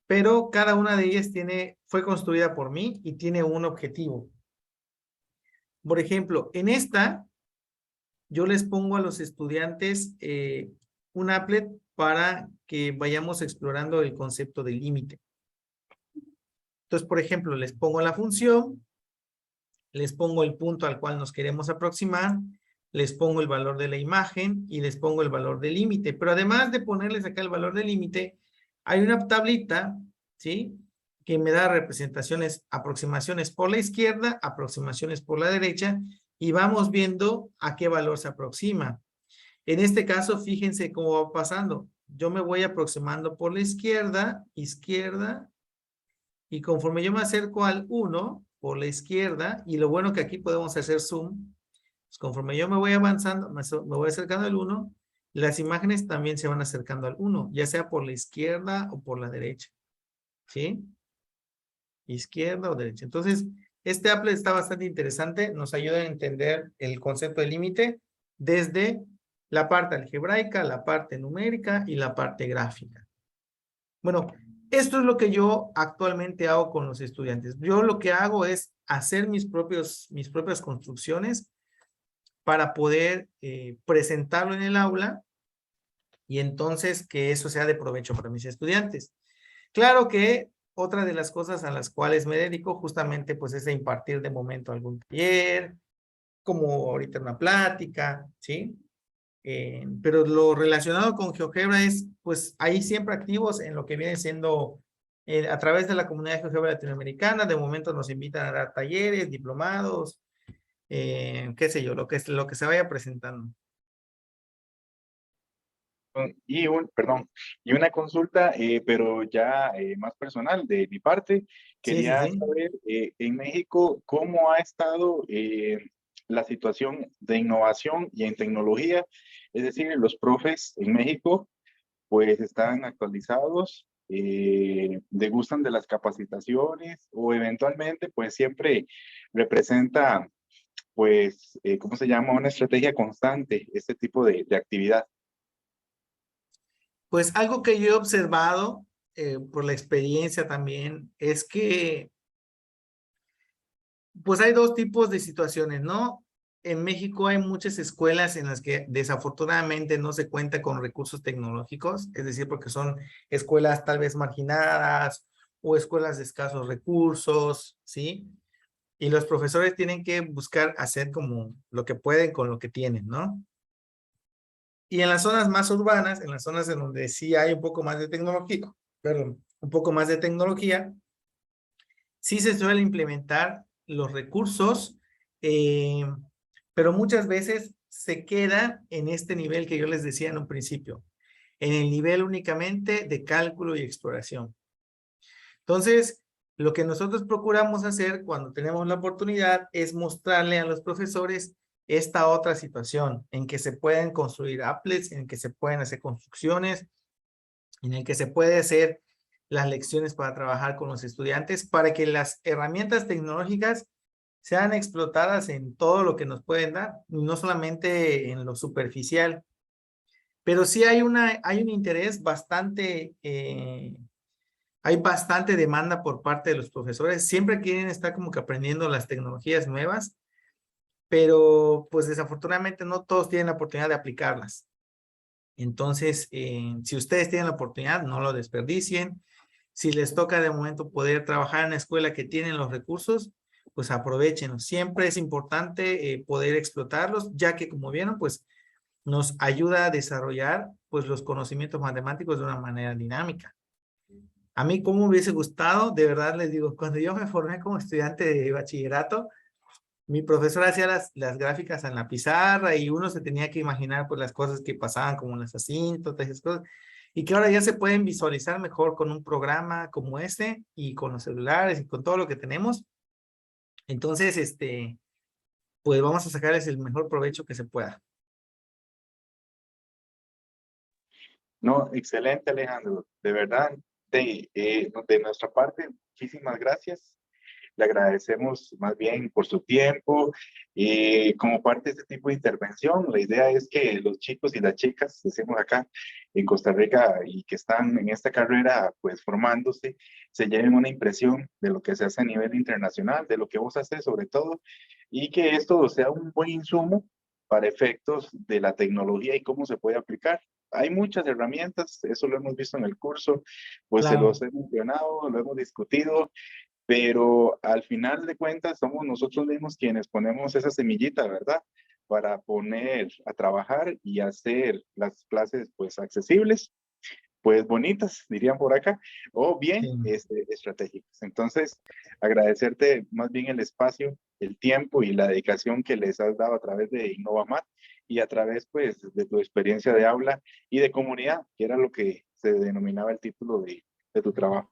pero cada una de ellas fue construida por mí y tiene un objetivo. Por ejemplo, en esta, yo les pongo a los estudiantes un applet para que vayamos explorando el concepto de límite. Entonces, por ejemplo, les pongo la función, les pongo el punto al cual nos queremos aproximar, les pongo el valor de la imagen y les pongo el valor del límite. Pero además de ponerles acá el valor del límite, hay una tablita, ¿sí? Que me da representaciones, aproximaciones por la izquierda, aproximaciones por la derecha, y vamos viendo a qué valor se aproxima. En este caso, fíjense cómo va pasando. Yo me voy aproximando por la izquierda, y conforme yo me acerco al 1 por la izquierda, y lo bueno que aquí podemos hacer zoom, pues conforme yo me voy avanzando, me voy acercando al 1, las imágenes también se van acercando al 1, ya sea por la izquierda o por la derecha. ¿Sí? Izquierda o derecha. Entonces, este applet está bastante interesante, nos ayuda a entender el concepto de límite desde la parte algebraica, la parte numérica y la parte gráfica. Bueno, esto es lo que yo actualmente hago con los estudiantes. Yo lo que hago es hacer mis propias construcciones para poder presentarlo en el aula y entonces que eso sea de provecho para mis estudiantes. Claro que otra de las cosas a las cuales me dedico justamente pues es a impartir de momento algún taller, como ahorita una plática, ¿sí? Pero lo relacionado con GeoGebra es, pues, ahí siempre activos en lo que viene siendo a través de la comunidad GeoGebra latinoamericana. De momento nos invitan a dar talleres, diplomados, qué sé yo, lo que se vaya presentando. Y una consulta, pero ya más personal de mi parte. Sí, sí, Quería sí. saber en México cómo ha estado la situación de innovación y en tecnología. Es decir, los profes en México pues están actualizados, degustan de las capacitaciones o eventualmente pues siempre representa pues, ¿cómo se llama? Una estrategia constante, este tipo de actividad. Pues algo que yo he observado por la experiencia también es que pues hay dos tipos de situaciones, ¿no? En México hay muchas escuelas en las que desafortunadamente no se cuenta con recursos tecnológicos, es decir, porque son escuelas tal vez marginadas o escuelas de escasos recursos, ¿sí? Y los profesores tienen que buscar hacer como lo que pueden con lo que tienen, ¿no? Y en las zonas más urbanas, en las zonas en donde sí hay un poco más de tecnología, perdón, un poco más de tecnología, sí se suele implementar los recursos, pero muchas veces se queda en este nivel que yo les decía en un principio, en el nivel únicamente de cálculo y exploración. Entonces, Lo que nosotros procuramos hacer cuando tenemos la oportunidad es mostrarle a los profesores esta otra situación en que se pueden construir applets, en que se pueden hacer construcciones, en el que se puede hacer las lecciones para trabajar con los estudiantes, para que las herramientas tecnológicas sean explotadas en todo lo que nos pueden dar, no solamente en lo superficial. Pero sí hay un interés bastante, hay bastante demanda por parte de los profesores. Siempre quieren estar como que aprendiendo las tecnologías nuevas, pero pues desafortunadamente no todos tienen la oportunidad de aplicarlas. Entonces, si ustedes tienen la oportunidad, no lo desperdicien. Si les toca de momento poder trabajar en la escuela que tienen los recursos, pues aprovechenlos. Siempre es importante poder explotarlos, ya que como vieron, pues nos ayuda a desarrollar pues los conocimientos matemáticos de una manera dinámica. A mí como me hubiese gustado, de verdad les digo, cuando yo me formé como estudiante de bachillerato, mi profesor hacía las gráficas en la pizarra y uno se tenía que imaginar pues las cosas que pasaban como las asíntotas y esas cosas, y que ahora ya se pueden visualizar mejor con un programa como este y con los celulares y con todo lo que tenemos. Entonces, pues vamos a sacarles el mejor provecho que se pueda. No, excelente, Alejandro. De verdad, de nuestra parte, muchísimas gracias. Le agradecemos más bien por su tiempo y como parte de este tipo de intervención, la idea es que los chicos y las chicas, decimos acá en Costa Rica y que están en esta carrera pues formándose, se lleven una impresión de lo que se hace a nivel internacional, de lo que vos haces sobre todo, y que esto sea un buen insumo para efectos de la tecnología y cómo se puede aplicar. Hay muchas herramientas, eso lo hemos visto en el curso, pues se Claro. los he mencionado, lo hemos discutido, pero al final de cuentas somos nosotros mismos quienes ponemos esa semillita, ¿verdad? Para poner a trabajar y hacer las clases pues accesibles, pues bonitas, dirían por acá, o bien Sí. estratégicas. Entonces, agradecerte más bien el espacio, el tiempo y la dedicación que les has dado a través de InnovaMat y a través pues de tu experiencia de aula y de comunidad, que era lo que se denominaba el título de tu trabajo.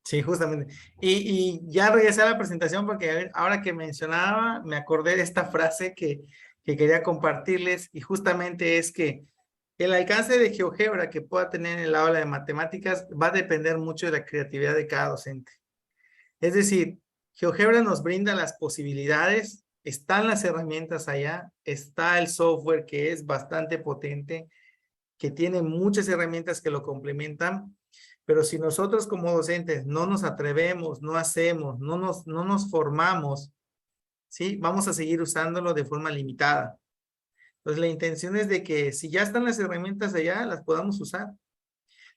Sí, justamente. Y ya regresé a la presentación porque ahora que mencionaba, me acordé de esta frase que quería compartirles y justamente es que el alcance de GeoGebra que pueda tener en el aula de matemáticas va a depender mucho de la creatividad de cada docente. Es decir, GeoGebra nos brinda las posibilidades, están las herramientas allá, está el software que es bastante potente, que tiene muchas herramientas que lo complementan, pero si nosotros como docentes no nos atrevemos, no hacemos, no nos formamos, ¿sí? Vamos a seguir usándolo de forma limitada. Entonces la intención es de que si ya están las herramientas allá, las podamos usar.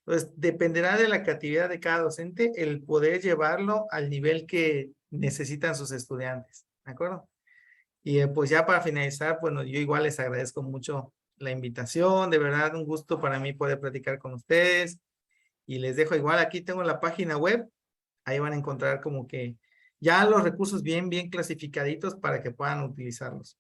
Entonces dependerá de la creatividad de cada docente el poder llevarlo al nivel que necesitan sus estudiantes, ¿de acuerdo? Y pues ya para finalizar, bueno, yo igual les agradezco mucho la invitación, de verdad un gusto para mí poder platicar con ustedes y les dejo igual, aquí tengo la página web, ahí van a encontrar como que ya los recursos bien clasificaditos para que puedan utilizarlos.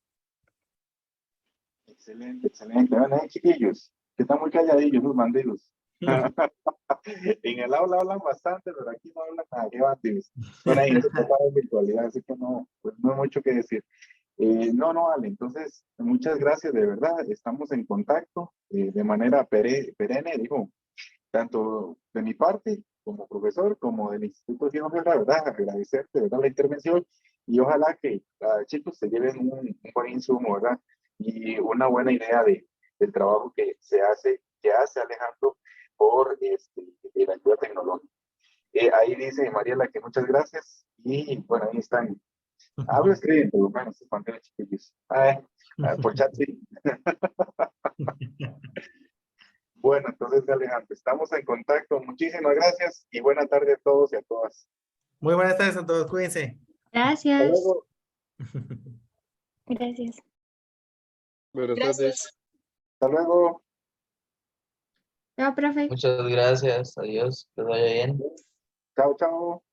Excelente, excelente. Bueno, chiquillos, que están muy calladillos los bandidos. En el aula hablan bastante, pero aquí no hablan nada, qué bandidos. Bueno, ahí se trata de virtualidad, así que no, pues no hay mucho que decir. No, Ale, entonces, muchas gracias, de verdad, estamos en contacto de manera perenne, digo, tanto de mi parte como profesor, como del Instituto de la verdad, agradecerte, ¿verdad?, la intervención y ojalá que chicos se lleven un buen insumo, ¿verdad?, y una buena idea del trabajo que hace Alejandro por la ayuda tecnológica. Ahí dice Mariela que muchas gracias y bueno, ahí están. Hablo escriben por lo menos cuando eran chiquillos. Por chat sí. Bueno, entonces Alejandro, estamos en contacto. Muchísimas gracias y buena tarde a todos y a todas. Muy buenas tardes a todos, cuídense. Hasta Gracias. luego. Gracias. Buenas tardes. Hasta luego. Chao, profe. Muchas gracias. Adiós. Que les vaya bien. Chao, chao.